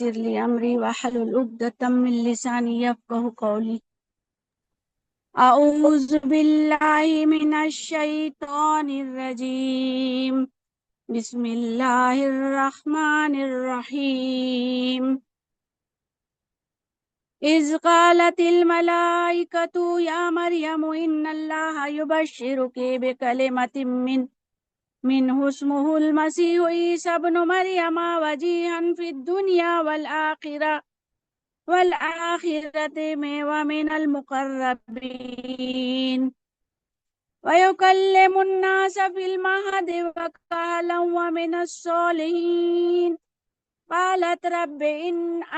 لي أمري واحلل عقدة من لساني يفقهوا قولي. أعوذ بالله من الشيطان الرجيم. بسم الله الرحمن الرحيم. إذ قالت الملائكة يا مريم إن الله يبشرك بكلمة منه اسمه المسيح عيسى ابن مريم وجيها في الدنيا والآخرة ومن المقربين ويكلم الناس في المهد وكهلا ومن الصالحين. قالت رب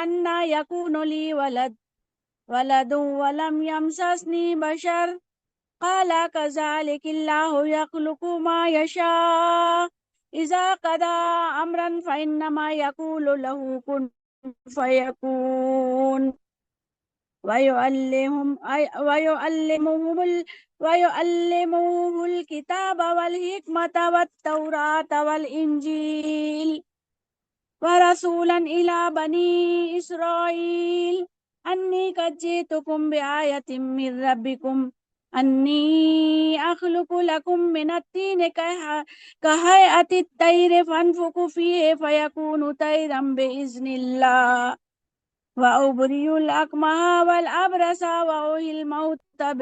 أنى يكون لي ولد ولم يمسسني بشر قال كذلك الله يخلق ما يشاء إذا قضى أمرا فإنما يقول له كن فيكون. ويعلمه الكتاب والحكمة والتوراة والإنجيل ورسولا إلى بني إسرائيل أني قد جئتكم بآية من ربكم أني أخلق لكم من الطين كهيئة الطير فأنفخ فيه فيكون طيرا بإذن الله وأبرئ الأكمه والأبرص وأحيي الموتى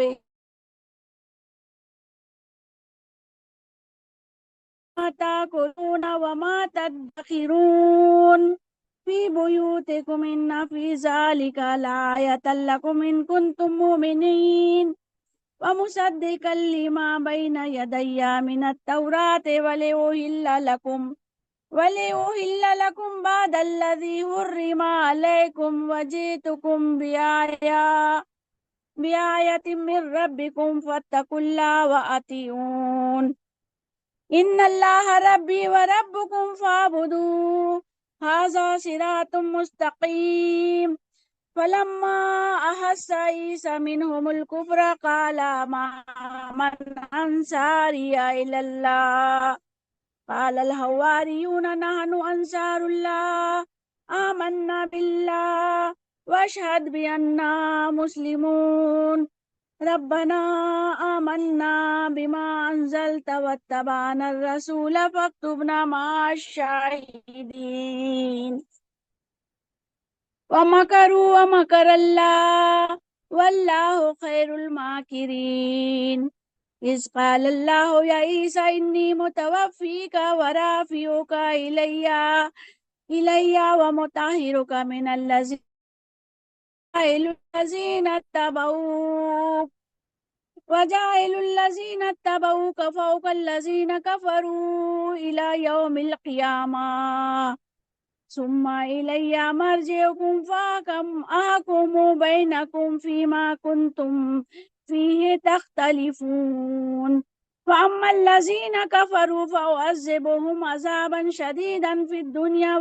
ما تأكلون وما تدخرون في بيوتكم إن في ذلك لآية لكم إن كنتم مؤمنين ومصدقا لما بين يدي من التوراة ولأحل لكم بعد الذي حرم عليكم وجئتكم بآية من ربكم فاتقوا الله وأطيعون. إن الله ربي وربكم فاعبدوه هذا صراط مستقيم. فلما أحس عيسى منهم الكفر قال من أنصاري إلى الله قال الحواريون نحن أنصار الله آمنا بالله واشهد بأننا مسلمون. ربنا آمنا بما أنزلت واتبعنا الرسول فاكتبنا مع الشاهدين. ومكروا ومكر الله والله خير الماكرين. إذ قال الله يا عيسى إني متوفيك ورافعك إلي ومطهرك من وجاعل الذين اتبعوك فوق الذين كفروا إلى يوم القيامة ثم إلي مرجعكم فأحكم بينكم فيما كنتم فيه تختلفون. فأما الذين كفروا فأعذبهم عذابا شديدا في الدنيا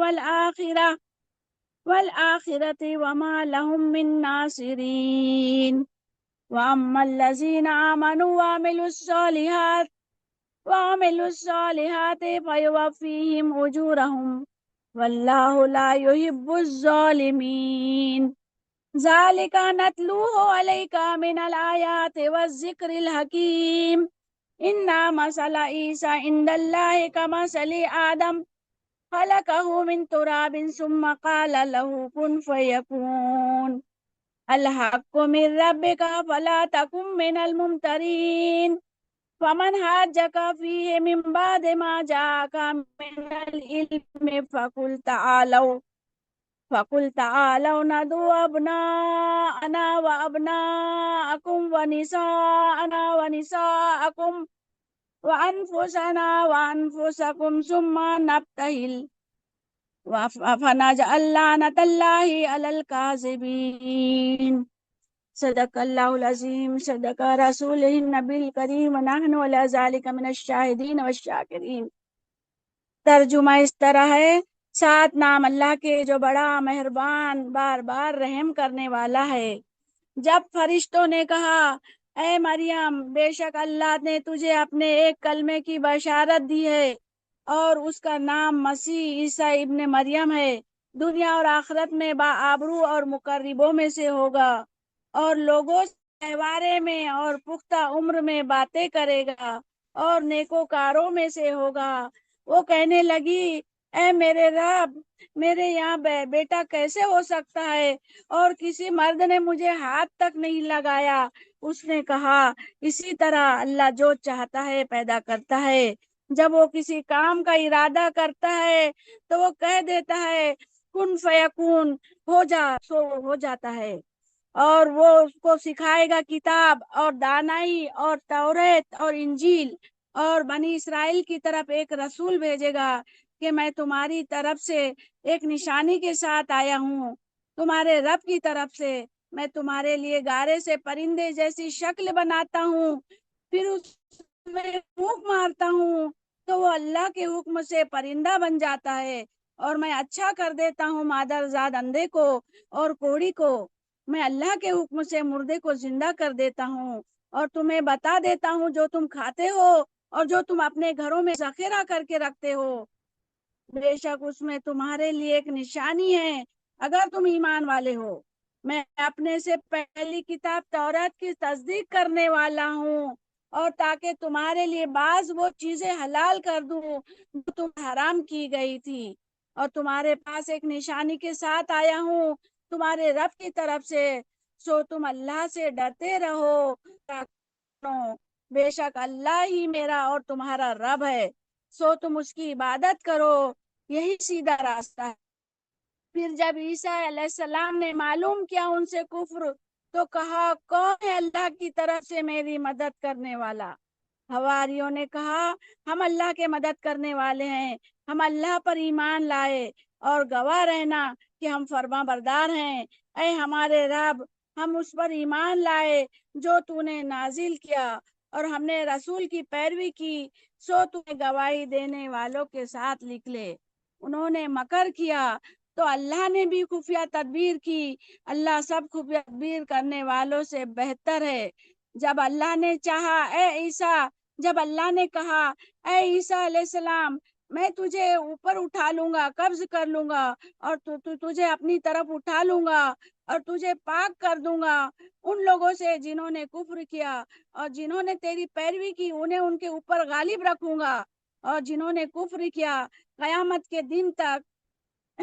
والآخرة وما لهم من ناصرين. وأما الذين آمنوا وعملوا الصالحات فيوفيهم أجورهم والله لا يحب الظالمين. ذلك نتلوه عليك من الآيات والذكر الحكيم. إن مثل عيسى عند الله كمثل آدم خلقه من تراب ثم قال له كن فيكون. الحق من ربك فلا تكن من الممترين. فمن حاجك فيه من بعد ما جاءك من العلم فقل تعالوا ندعو أبناءنا وأبناءكم ونساءنا ونساءكم وأنفسنا وأنفسكم ثم نبتهل فنجعل لعنة الله على الكاذبين. صدق اللہ العظیم صدق رسولہ النبی الکریم ونحن علی ذلک من الشاہدین والشاکرین. ترجمہ اس طرح ہے: 7 نام اللہ کے جو بڑا مہربان بار بار رحم کرنے والا ہے۔ جب فرشتوں نے کہا اے مریم بے شک اللہ نے تجھے اپنے ایک کلمے کی بشارت دی ہے اور اس کا نام مسیح عیسیٰ ابن مریم ہے دنیا اور آخرت میں باآبرو اور مقربوں میں سے ہوگا، اور لوگوں سے تہوارے میں اور پختہ عمر میں باتیں کرے گا اور نیکوکاروں میں سے ہوگا۔ وہ کہنے لگی، اے میرے رب، میرے یہاں بیٹا کیسے ہو سکتا ہے، اور کسی مرد نے مجھے ہاتھ تک نہیں لگایا۔ اس نے کہا، اسی طرح اللہ جو چاہتا ہے پیدا کرتا ہے۔ جب وہ کسی کام کا ارادہ کرتا ہے تو وہ کہہ دیتا ہے کن فیکون، ہو جا سو ہو جاتا ہے۔ اور وہ اس کو سکھائے گا کتاب اور دانائی اور توریت اور انجیل، اور بنی اسرائیل کی طرف ایک رسول بھیجے گا کہ میں تمہاری طرف سے ایک نشانی کے ساتھ آیا ہوں، تمہارے رب کی طرف سے۔ میں تمہارے لیے گارے سے پرندے جیسی شکل بناتا ہوں، پھر اس میں پھونک مارتا ہوں تو وہ اللہ کے حکم سے پرندہ بن جاتا ہے، اور میں اچھا کر دیتا ہوں مادرزاد اندھے کو اور کوڑی کو۔ میں اللہ کے حکم سے مردے کو زندہ کر دیتا ہوں، اور تمہیں بتا دیتا ہوں جو تم کھاتے ہو اور جو تم اپنے گھروں میں ذخیرہ کر کے رکھتے ہو۔ بے شک اس میں تمہارے لیے ایک نشانی ہے اگر تم ایمان والے ہو۔ میں اپنے سے پہلی کتاب تورات کی تصدیق کرنے والا ہوں، اور تاکہ تمہارے لیے بعض وہ چیزیں حلال کر دوں جو تم حرام کی گئی تھی، اور تمہارے پاس ایک نشانی کے ساتھ آیا ہوں تمہارے رب کی طرف سے، سو تم اللہ سے ڈرتے رہو۔ بے شک اللہ ہی میرا اور تمہارا رب ہے، سو تم اس کی عبادت کرو، یہی سیدھا راستہ ہے۔ پھر جب عیسیٰ علیہ السلام نے معلوم کیا ان سے کفر، تو کہا، کون ہے اللہ کی طرف سے میری مدد کرنے والا؟ حواریوں نے کہا، ہم اللہ کے مدد کرنے والے ہیں، ہم اللہ پر ایمان لائے، اور گواہ رہنا کہ ہم فرما بردار ہیں۔ اے ہمارے رب، ہم اس پر ایمان لائے جو تو نے نازل کیا، اور ہم نے رسول کی پیروی کی، سو تمہیں گواہی دینے والوں کے ساتھ لکھ لے۔ انہوں نے مکر کیا تو اللہ نے بھی خفیہ تدبیر کی، اللہ سب خفیہ تدبیر کرنے والوں سے بہتر ہے۔ جب اللہ نے چاہا جب اللہ نے کہا، اے عیسیٰ علیہ السلام، میں تجھے اوپر اٹھا لوں گا، قبض کر لوں گا، اور تجھے اپنی طرف اٹھا لوں گا اور تجھے پاک کر دوں گا ان لوگوں سے جنہوں نے کفر کیا، اور جنہوں نے تیری پیروی کی انہیں ان کے اوپر غالب رکھوں گا، اور جنہوں نے کفر کیا قیامت کے دن تک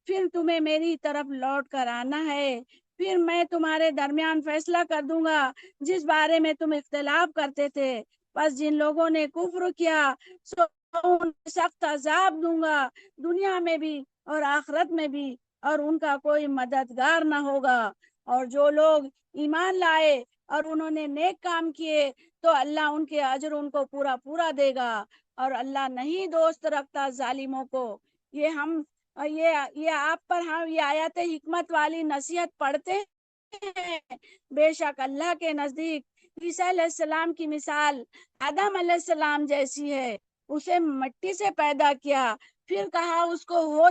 پھر تمہیں میری طرف لوٹ کر آنا ہے، پھر میں تمہارے درمیان فیصلہ کر دوں گا جس بارے میں تم اختلاف کرتے تھے۔ بس جن لوگوں نے کفر کیا سو ان کو سخت عذاب دوں گا، دنیا میں بھی اور آخرت میں بھی، اور ان کا کوئی مددگار نہ ہوگا۔ اور جو لوگ ایمان لائے اور انہوں نے نیک کام کیے تو اللہ ان کے اجر ان کو پورا پورا دے گا، اور اللہ نہیں دوست رکھتا ظالموں کو۔ یہ آپ پر ہم یہ آیت حکمت والی نصیحت پڑھتے ہیں۔ بے شک اللہ کے نزدیک عیسیٰ علیہ السلام کی مثال آدم علیہ السلام جیسی ہے۔ اسے مٹی سے پیدا کیا، پھر کہا اس کو ہو،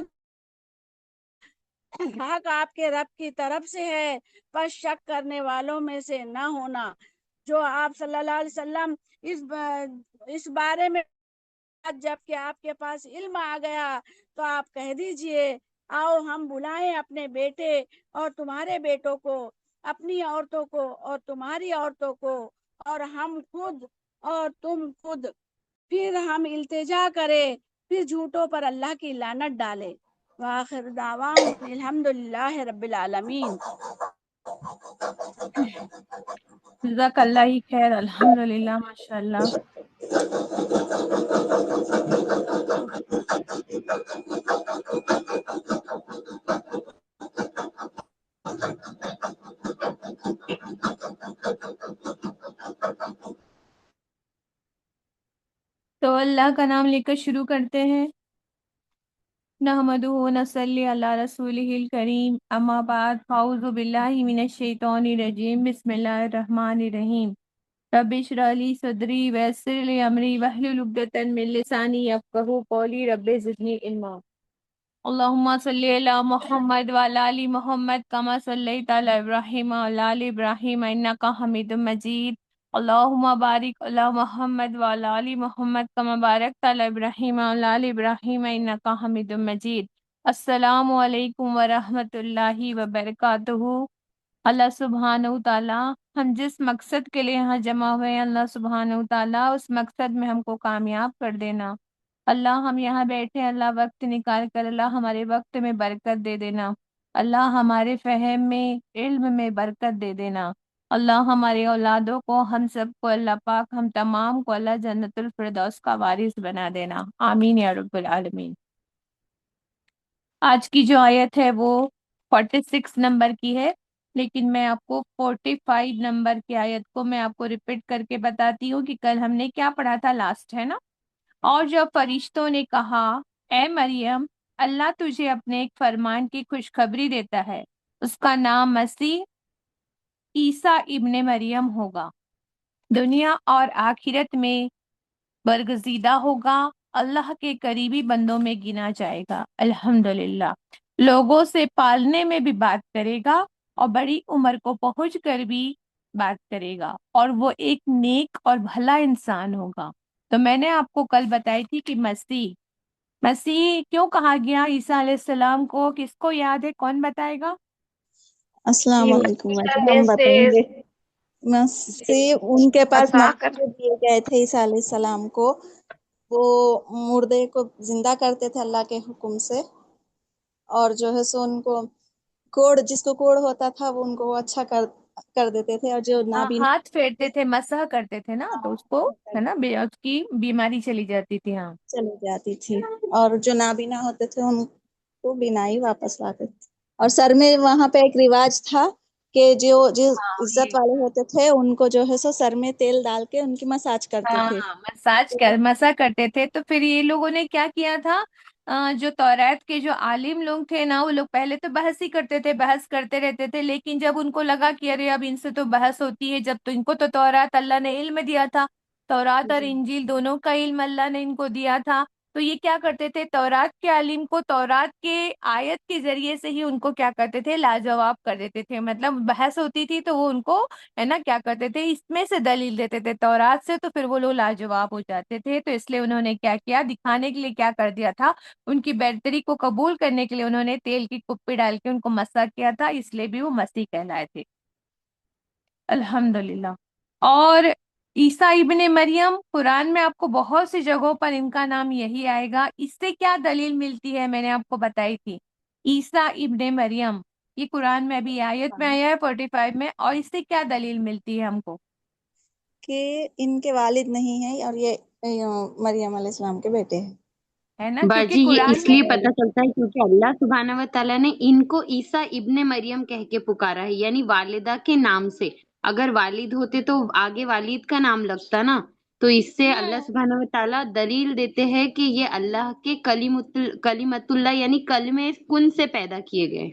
حق آپ کے رب کی طرف سے ہے، پس شک کرنے والوں میں سے نہ ہونا۔ جو آپ صلی اللہ علیہ وسلم اس بارے میں جب کہ آپ کے پاس علم آ گیا تو آپ کہہ دیجئے، آؤ ہم بلائیں اپنے بیٹے اور تمہارے بیٹوں کو، اپنی عورتوں کو اور تمہاری عورتوں کو، اور ہم خود اور تم خود، پھر ہم التجا کرے، پھر جھوٹوں پر اللہ کی لعنت ڈالے۔ وآخر دعواہم الحمدللہ رب العالمین۔ جزاک اللہ خیر، الحمدللہ، ماشاء اللہ۔ تو اللہ کا نام لے کر شروع کرتے ہیں۔ نحمدہ و نصلی علی رسولہ الکریم، اما بعد، اعوذ باللہ من الشیطان الرجیم، بسم اللہ الرحمن الرحیم۔ رب اشرح لی صدری ویسر لی امری واحلل عقدۃ من لسانی یفقہوا قولی، رب زدنی علما۔ اللہم صلی علی محمد وعلی آل محمد کما صلیت علی ابراہیم وعلی آل ابراہیم انک حمید مجید۔ اللہم بارک علی محمد وعلی آل محمد کما بارکت علی ابراہیم وعلی آل ابراہیم انک حمید مجید۔ السلام علیکم ورحمۃ اللہ وبرکاتہ۔ اللہ سبحانہ تعالیٰ ہم جس مقصد کے لیے یہاں جمع ہوئے ہیں، اللہ سبحانہ تعالیٰ اس مقصد میں ہم کو کامیاب کر دینا۔ اللہ ہم یہاں بیٹھے، اللہ وقت نکال کر اللہ ہمارے وقت میں برکت دے دینا۔ اللہ ہمارے فہم میں، علم میں برکت دے دینا۔ اللہ ہمارے اولادوں کو، ہم سب کو، اللہ پاک ہم تمام کو اللہ جنت الفردوس کا وارث بنا دینا۔ آمین یا رب العالمین۔ آج کی جو آیت ہے وہ 46 نمبر کی ہے، لیکن میں آپ کو 45 نمبر کی آیت کو میں آپ کو ریپیٹ کر کے بتاتی ہوں کہ کل ہم نے کیا پڑھا تھا، لاسٹ ہے نا۔ اور جب فرشتوں نے کہا، اے مریم، اللہ تجھے اپنے ایک فرمان کی خوشخبری دیتا ہے، اس کا نام مسیح عیسیٰ ابن مریم ہوگا، دنیا اور آخرت میں برگزیدہ ہوگا، اللہ کے قریبی بندوں میں گنا جائے گا، الحمدللہ، لوگوں سے پالنے میں بھی بات کرے گا اور بڑی عمر کو پہنچ کر بھی بات کرے گا، اور وہ ایک نیک اور بھلا انسان ہوگا۔ تو میں نے آپ کو کل بتائی تھی کہ مسیح کیوں کہا گیا عیسیٰ علیہ السلام کو، کس کو یاد ہے، کون بتائے گا؟ السلام جی علیکم باجی، مسیح ہم سے بتائیں گے۔ جی مسیح ان کے پاس بتا کر نبوت دیے گئے تھے عیسیٰ علیہ السلام کو، وہ مردے کو زندہ کرتے تھے اللہ کے حکم سے، اور جو ہے سو ان کو کوڑ، جس کو کوڑ ہوتا تھا وہ ان کو اچھا کر دیتے تھے، اور جو نابینا ہاتھ پھیرتے تھے، مسح کرتے تھے نا، تو اس کو ہے نا اس کی بیماری چلی جاتی تھی۔ ہاں، چلی جاتی تھی، اور جو نابینا ہوتے تھے ان کو بینائی واپس لاتے تھے۔ اور سر میں وہاں پہ ایک رواج تھا کہ جو عزت والے ہوتے تھے ان کو جو ہے سو سر میں تیل ڈال کے ان کی مساج کرتے تھے۔ ہاں، مسا کرتے تھے۔ تو پھر یہ لوگوں نے کیا کیا تھا، جو تورات کے جو عالم لوگ تھے نا، وہ لوگ پہلے تو بحث ہی کرتے تھے، بحث کرتے رہتے تھے، لیکن جب ان کو لگا کہ ارے اب ان سے تو بحث ہوتی ہے، جب تو ان کو تو تورات اللہ نے علم دیا تھا، تورات اور انجیل دونوں کا علم اللہ نے ان کو دیا تھا، تو یہ کیا کرتے تھے، تورات کے عالم کو تورات کے آیت کے ذریعے سے ہی ان کو کیا کرتے تھے، لاجواب کر دیتے تھے۔ مطلب بحث ہوتی تھی تو وہ ان کو ہے نا کیا کرتے تھے، اس میں سے دلیل دیتے تھے تورات سے، تو پھر وہ لوگ لاجواب ہو جاتے تھے۔ تو اس لیے انہوں نے کیا کیا، دکھانے کے لیے کیا کر دیا تھا، ان کی برتری کو قبول کرنے کے لیے انہوں نے تیل کی کپی ڈال کے ان کو مسح کیا تھا، اس لیے بھی وہ مسیح کہلائے تھے، الحمدللہ۔ اور عیسیٰ ابن مریم، قرآن میں آپ کو بہت سی جگہوں پر ان کا نام یہی آئے گا۔ اس سے کیا دلیل ملتی ہے، میں نے آپ کو بتائی تھی، عیسیٰ ابن مریم، یہ قرآن میں ابھی آیت میں آیا ہے 45 میں، اور اس سے کیا دلیل ملتی ہے ہم کو، کہ ان کے والد نہیں ہیں اور یہ مریم علیہ السلام کے بیٹے ہیں۔ ہے نا، کیونکہ باجی یہ قرآن اس میں لیے پتہ چلتا ہے کیونکہ اللہ سبحانہ و تعالیٰ نے ان کو عیسیٰ ابن مریم کہہ کے پکارا ہے، یعنی والدہ کے نام سے۔ اگر والد ہوتے تو آگے والد کا نام لگتا نا، تو اس سے اللہ سبحانہ و تعالیٰ دلیل دیتے ہیں کہ یہ اللہ کے کلیمت اللہ یعنی کلمہ کن سے پیدا کیے گئے۔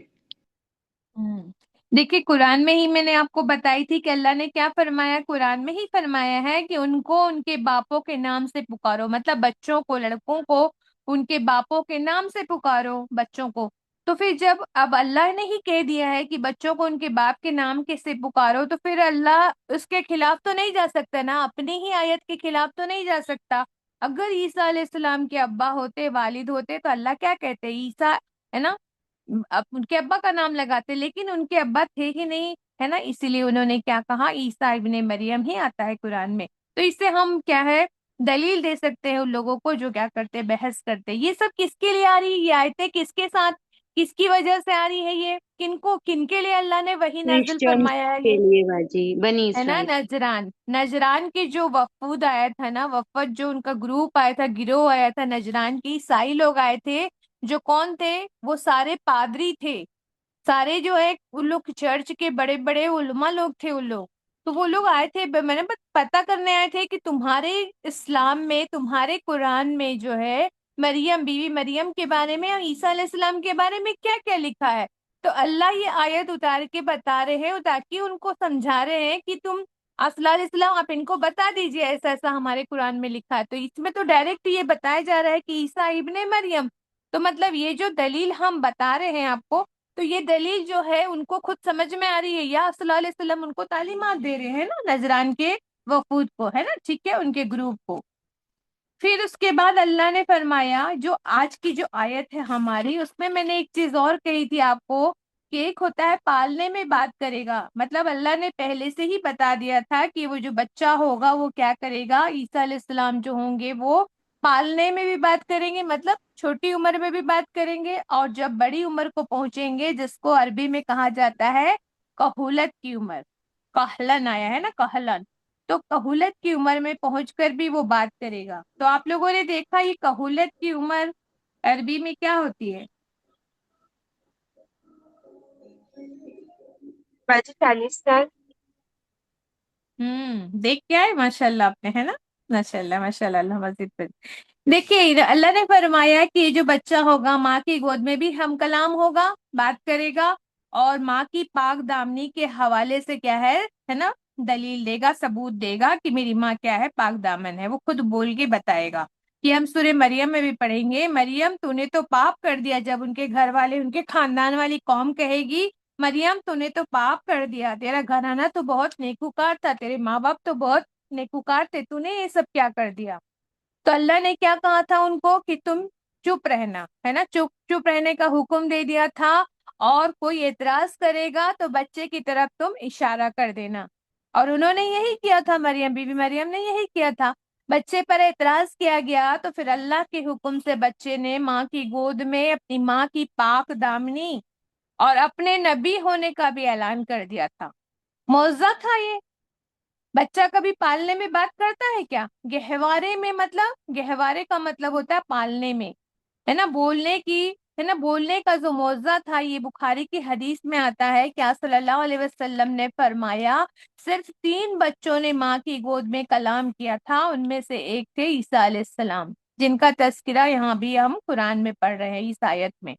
دیکھیے قرآن میں ہی میں نے آپ کو بتائی تھی کہ اللہ نے کیا فرمایا، قرآن میں ہی فرمایا ہے کہ ان کو ان کے باپوں کے نام سے پکارو، مطلب بچوں کو، لڑکوں کو ان کے باپوں کے نام سے پکارو بچوں کو۔ تو پھر جب اب اللہ نے ہی کہہ دیا ہے کہ بچوں کو ان کے باپ کے نام کے سے پکارو، تو پھر اللہ اس کے خلاف تو نہیں جا سکتا نا، اپنی ہی آیت کے خلاف تو نہیں جا سکتا۔ اگر عیسیٰ علیہ السلام کے ابا ہوتے، والد ہوتے، تو اللہ کیا کہتے، عیسیٰ ہے نا، ان کے ابا کا نام لگاتے، لیکن ان کے ابا تھے ہی نہیں، ہے نا، اسی لیے انہوں نے کیا کہا، عیسیٰ ابن مریم ہی آتا ہے قرآن میں۔ تو اس سے ہم کیا ہے، دلیل دے سکتے ہیں ان لوگوں کو جو کیا کرتے، بحث کرتے۔ یہ سب کس کے لیے آ رہی ہے، یہ آیتیں کس کے ساتھ، کس کی وجہ سے آ رہی ہے، یہ کن کو، کن کے لیے اللہ نے وہی نازل کرسچنس فرمایا ہے، کے یہ لیے باجی، بنی ہے نا، اسرائیل۔ نجران کے جو وفود آیا تھا نا، وفد جو ان کا گروپ آیا تھا، گروہ آیا تھا نجران کی، عیسائی لوگ آئے تھے، جو کون تھے، وہ سارے پادری تھے، سارے جو ہے ان لوگ چرچ کے بڑے بڑے علماء لوگ تھے ان لوگ، تو وہ لوگ آئے تھے، میں نے پتہ کرنے آئے تھے کہ تمہارے اسلام میں، تمہارے قرآن میں جو ہے مریم، بیوی مریم کے بارے میں اور عیسیٰ علیہ السلام کے بارے میں کیا کیا لکھا ہے۔ تو اللہ یہ آیت اتار کے بتا رہے ہیں تاکہ ان کو سمجھا رہے ہیں کہ تم صلی اللہ علیہ وسلم، آپ ان کو بتا دیجئے ایسا ایسا ہمارے قرآن میں لکھا ہے۔ تو اس میں تو ڈائریکٹ یہ بتایا جا رہا ہے کہ عیسیٰ ابن مریم، تو مطلب یہ جو دلیل ہم بتا رہے ہیں آپ کو، تو یہ دلیل جو ہے ان کو خود سمجھ میں آ رہی ہے، یا صلی اللہ علیہ وسلم ان کو تعلیمات دے رہے ہیں نا، نجران کے وفود کو، ہے نا، ٹھیک ہے، ان کے گروپ کو۔ پھر اس کے بعد اللہ نے فرمایا، جو آج کی جو آیت ہے ہماری، اس میں نے ایک چیز اور کہی تھی آپ کو کہ ایک ہوتا ہے پالنے میں بات کرے گا، مطلب اللہ نے پہلے سے ہی بتا دیا تھا کہ وہ جو بچہ ہوگا وہ کیا کرے گا، عیسیٰ علیہ السلام جو ہوں گے وہ پالنے میں بھی بات کریں گے، مطلب چھوٹی عمر میں بھی بات کریں گے، اور جب بڑی عمر کو پہنچیں گے جس کو عربی میں کہا جاتا ہے کہولت کی عمر، کہلن آیا ہے نا، کہلن، تو کہولت کی عمر میں پہنچ کر بھی وہ بات کرے گا۔ تو آپ لوگوں نے دیکھا یہ کہولت کی عمر عربی میں کیا ہوتی ہے؟ باجی 40 سال۔ دیکھ کے آئے ماشاء اللہ آپ نے، ہے نا، ماشاء اللہ ماشاء اللہ، اللہ مسجد پر دیکھیے اللہ نے فرمایا کہ یہ جو بچہ ہوگا ماں کی گود میں بھی ہم کلام ہوگا، بات کرے گا، اور ماں کی پاک دامنی کے حوالے سے کیا ہے نا، دلیل دے گا، ثبوت دے گا کہ میری ماں کیا ہے، پاک دامن ہے، وہ خود بول کے بتائے گا کہ ہم سورہ مریم میں بھی پڑھیں گے، مریم تو نے تو پاپ کر دیا، جب ان کے گھر والے ان کے خاندان والی قوم کہے گی مریم تو نے تو پاپ کر دیا، تیرا گھرانہ تو بہت نیکوکار تھا، تیرے ماں باپ تو بہت نیکوکار تھے، تو نے یہ سب کیا کر دیا؟ تو اللہ نے کیا کہا تھا ان کو کہ تم چپ رہنا، ہے نا، چپ رہنے کا حکم دے دیا تھا، اور کوئی اعتراض کرے گا تو بچے کی طرف تم اشارہ کر دینا، اور انہوں نے یہی کیا تھا، مریم بی بی مریم نے یہی کیا تھا، بچے پر اعتراض کیا گیا تو پھر اللہ کے حکم سے بچے نے ماں کی گود میں اپنی ماں کی پاک دامنی اور اپنے نبی ہونے کا بھی اعلان کر دیا تھا۔ معجزہ تھا یہ۔ بچہ کبھی پالنے میں بات کرتا ہے کیا؟ گہوارے میں، مطلب گہوارے کا مطلب ہوتا ہے پالنے میں، ہے نا، بولنے کی، ہے نا، بولنے کا جو معجزہ تھا، یہ بخاری کی حدیث میں آتا ہے کہ آپ صلی اللہ علیہ وسلم نے فرمایا صرف 3 بچوں نے ماں کی گود میں کلام کیا تھا، ان میں سے ایک تھے عیسیٰ علیہ السلام، جن کا تذکرہ یہاں بھی ہم قرآن میں پڑھ رہے ہیں اس آیت میں۔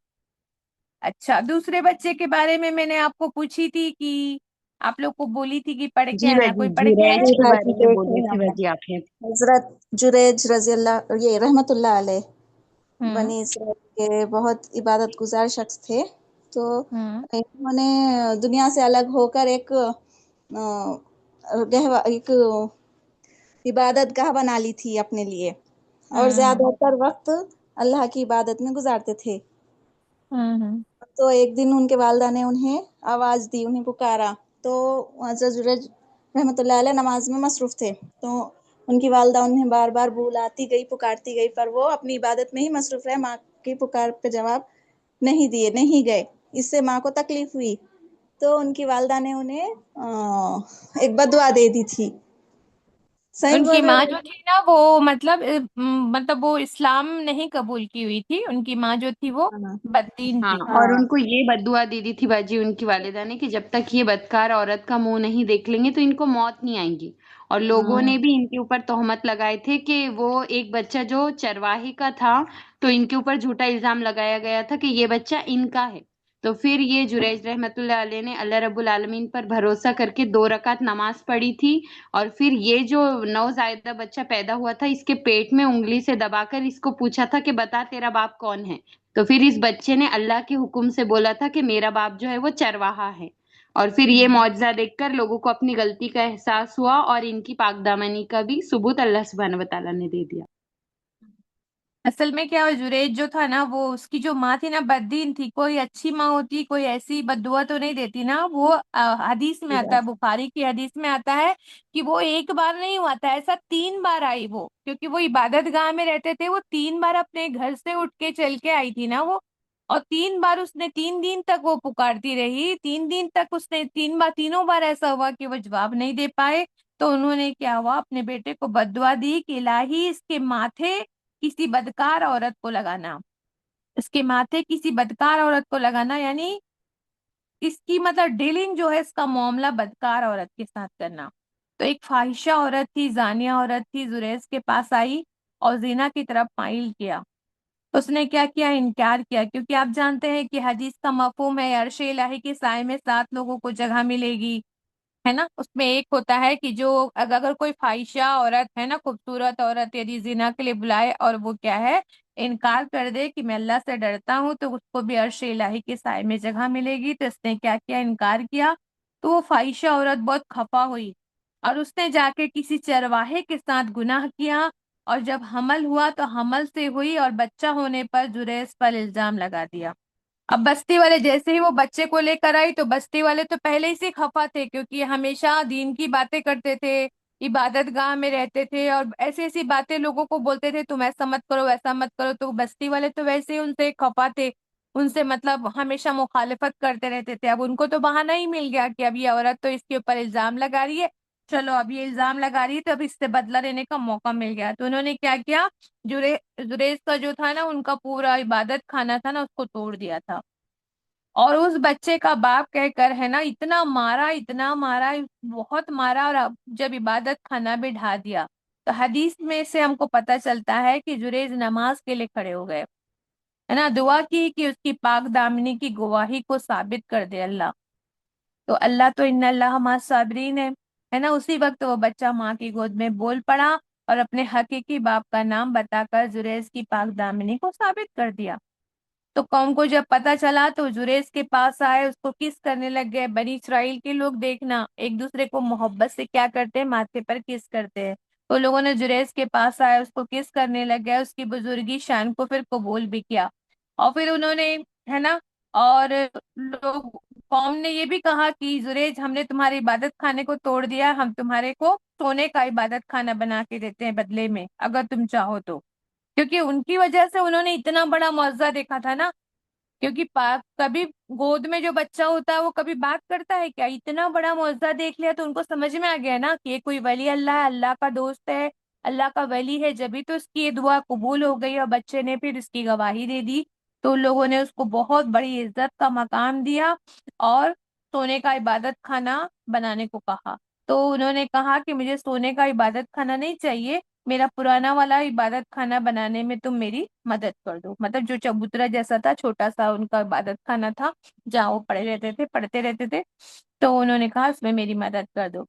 اچھا، دوسرے بچے کے بارے میں نے آپ کو پوچھی تھی کہ آپ لوگ کو بولی تھی کہ پڑھ کے جی آنا، باجی، کوئی پڑھ کے جریج ہے؟ جی کے باجی بارے میں دیکھ بول رہے رہی ہیں تھی ہم، باجی آپ نے۔ حضرت جریج رضی اللہ، یہ رحمت اللہ علیہ، ہوں بنی اسرائیل کے بہت عبادت گزار شخص تھے، تو ہوں انہوں نے دنیا سے الگ ہو کر ایک ایک عبادت گاہ بنا لی تھی اپنے لیے، اور ہوں زیادہ تر وقت اللہ کی عبادت میں گزارتے تھے۔ ہوں تو ایک دن ان کے والدہ نے انہیں آواز دی، انہیں پکارا، تو حضرت جریج رحمۃ اللہ علیہ نماز میں مصروف تھے، تو ان کی والدہ انہیں بار بار بلاتی گئی، پکارتی گئی، پر وہ اپنی عبادت میں ہی مصروف رہے، ماں کی پکار پہ جواب نہیں گئے۔ اس سے ماں کو تکلیف ہوئی، تو ان کی والدہ نے انہیں ایک بدعا دے دی تھی۔ صحیح ان کی بول رہے ماں ہو؟ جو تھی نا وہ مطلب وہ اسلام نہیں قبول کی ہوئی تھی، ان کی ماں جو تھی وہ ہاں بددین ہاں، تھی۔ اور ہاں ان کو یہ بددعا دی دی تھی باجی ان کی والدہ نے کہ جب تک یہ بدکار عورت کا منہ نہیں دیکھ لیں گے تو ان کو موت نہیں آئے گی، اور لوگوں ہاں نے بھی ان کے اوپر تہمت لگائے تھے کہ وہ ایک بچہ جو چرواہی کا تھا، تو ان کے اوپر جھوٹا الزام لگایا گیا تھا کہ یہ بچہ ان کا ہے۔ تو پھر یہ جریج رحمت اللہ علیہ نے اللہ رب العالمین پر بھروسہ کر کے 2 رکعت نماز پڑھی تھی، اور پھر یہ جو نوزائیدہ بچہ پیدا ہوا تھا اس کے پیٹ میں انگلی سے دبا کر اس کو پوچھا تھا کہ بتا تیرا باپ کون ہے، تو پھر اس بچے نے اللہ کے حکم سے بولا تھا کہ میرا باپ جو ہے وہ چرواہا ہے، اور پھر یہ معجزہ دیکھ کر لوگوں کو اپنی غلطی کا احساس ہوا، اور ان کی پاک دامنی کا بھی ثبوت اللہ سبحانہ وتعالیٰ نے دے دیا۔ اصل میں کیا، جریج جو تھا نا، وہ اس کی جو ماں تھی نا بددین تھی، کوئی اچھی ماں ہوتی کوئی ایسی بددعا تو نہیں دیتی نا، وہ حدیث میں آتا ہے، بخاری کی حدیث میں آتا ہے کہ وہ ایک بار نہیں ہوا تھا، ایسا 3 بار آئی وہ، کیونکہ وہ عبادت گاہ میں رہتے تھے، وہ 3 بار اپنے گھر سے اٹھ کے چل کے آئی تھی نا وہ، اور 3 بار اس نے 3 دن تک وہ پکارتی رہی، 3 دن تک اس نے 3 بار، تینوں بار ایسا ہوا کہ وہ جواب نہیں دے پائے، تو انہوں نے کیا ہوا، اپنے بیٹے کو بددعا دی کہ الہی اس کے ماتھے کسی بدکار عورت کو لگانا، اس کے ماتھے کسی بدکار عورت کو لگانا، یعنی اس کی مطلب ڈیلنگ جو ہے، اس کا معاملہ بدکار عورت کے ساتھ کرنا۔ تو ایک فاحشہ عورت تھی، زانیہ عورت تھی، زریز کے پاس آئی اور زنا کی طرف مائل کیا، اس نے کیا کیا، انکار کیا، کیونکہ آپ جانتے ہیں کہ حدیث کا مفہوم ہے عرش الہی کے سائے میں 7 لوگوں کو جگہ ملے گی، ہے نا، اس میں ایک ہوتا ہے کہ جو اگر کوئی فاحشہ عورت ہے نا، خوبصورت عورت یدی زنا کے لیے بلائے اور وہ کیا ہے، انکار کر دے کہ میں اللہ سے ڈرتا ہوں، تو اس کو بھی عرش الہی کے سائے میں جگہ ملے گی، تو اس نے کیا کیا، انکار کیا، تو وہ فاحشہ عورت بہت خفا ہوئی، اور اس نے جا کے کسی چرواہے کے ساتھ گناہ کیا، اور جب حمل ہوا تو حمل سے ہوئی اور بچہ ہونے پر جریز پر الزام لگا دیا۔ اب بستی والے جیسے ہی وہ بچے کو لے کر آئی تو بستی والے تو پہلے ہی سے خفا تھے، کیونکہ یہ ہمیشہ دین کی باتیں کرتے تھے، عبادت گاہ میں رہتے تھے اور ایسی ایسی باتیں لوگوں کو بولتے تھے، تم ایسا مت کرو ویسا مت کرو، تو بستی والے تو ویسے ہی ان سے خفا تھے، ان سے مطلب ہمیشہ مخالفت کرتے رہتے تھے۔ اب ان کو تو بہانہ ہی مل گیا کہ اب یہ عورت تو اس کے اوپر الزام لگا رہی ہے، چلو اب یہ الزام لگا رہی ہے تو اب اس سے بدلہ لینے کا موقع مل گیا۔ تو انہوں نے کیا کیا، جریز کا جو تھا نا ان کا پورا عبادت خانہ تھا نا اس کو توڑ دیا تھا، اور اس بچے کا باپ کہہ کر ہے نا اتنا مارا بہت مارا، اور اب جب عبادت خانہ بھی ڈھا دیا تو حدیث میں سے ہم کو پتہ چلتا ہے کہ جریز نماز کے لیے کھڑے ہو گئے، ہے نا، دعا کی کہ اس کی پاک دامنی کی گواہی کو ثابت کر دے اللہ، تو اللہ تو ان اللہ مع الصابرین ہے نا۔ اسی وقت وہ بچہ ماں کی گود میں بول پڑا اور اپنے حقیقی باپ کا نام بتا کر جریز کی پاک دامنی کو ثابت کر دیا۔ تو قوم کو جب پتا چلا تو جریز کے پاس آئے، اس کو کس کرنے لگ گئے۔ بنی اسرائیل کے لوگ دیکھنا ایک دوسرے کو محبت سے کیا کرتے ہیں، ماتھے پر کس کرتے ہیں، تو لوگوں نے جریز کے پاس آئے، اس کو کس کرنے لگ گئے، اس کی بزرگی شان کو پھر قبول بھی کیا، اور پھر انہوں نے ہے نا، اور لوگ قوم نے یہ بھی کہا کہ جریج ہم نے تمہارے عبادت خانے کو توڑ دیا، ہم تمہارے کو سونے کا عبادت خانہ بنا کے دیتے ہیں بدلے میں اگر تم چاہو تو، کیونکہ ان کی وجہ سے انہوں نے اتنا بڑا معجزہ دیکھا تھا نا، کیونکہ کبھی گود میں جو بچہ ہوتا ہے وہ کبھی بات کرتا ہے کیا، اتنا بڑا معجزہ دیکھ لیا تو ان کو سمجھ میں آ گیا نا کہ یہ کوئی ولی اللہ ہے، اللہ کا دوست ہے، اللہ کا ولی ہے، جبھی تو اس کی یہ دعا قبول ہو گئی اور بچے نے پھر اس کی گواہی دے دی، تو لوگوں نے اس کو بہت بڑی عزت کا مقام دیا اور سونے کا عبادت خانہ بنانے کو کہا۔ تو انہوں نے کہا کہ مجھے سونے کا عبادت خانہ نہیں چاہیے، میرا پرانا والا عبادت خانہ بنانے میں تم میری مدد کر دو، مطلب جو چبوترا جیسا تھا چھوٹا سا ان کا عبادت خانہ تھا جہاں وہ پڑھتے رہتے تھے، تو انہوں نے کہا اس میں میری مدد کر دو۔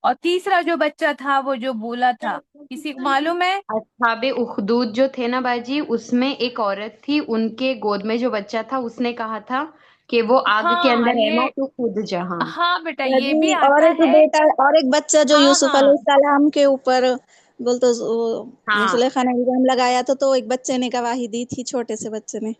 اور تیسرا جو بچہ تھا وہ جو بولا تھا، کسی کو معلوم ہے؟ اصحاب اخدود جو تھے نا باجی، اس میں ایک عورت تھی، ان کے گود میں جو بچہ تھا اس نے کہا تھا کہ وہ آگ کے ہاں اندر ہے نا یہ، تو خود جہاں۔ ہاں بیٹا یہ جی، بھی اور آتا ایک ہے، بیٹا اور ایک بچہ جو ہاں یوسف ہاں علیہ السلام کے اوپر بولتے ہاں زلیخا نے الزام لگایا تھا، تو ایک بچے نے گواہی دی تھی، چھوٹے سے بچے نے۔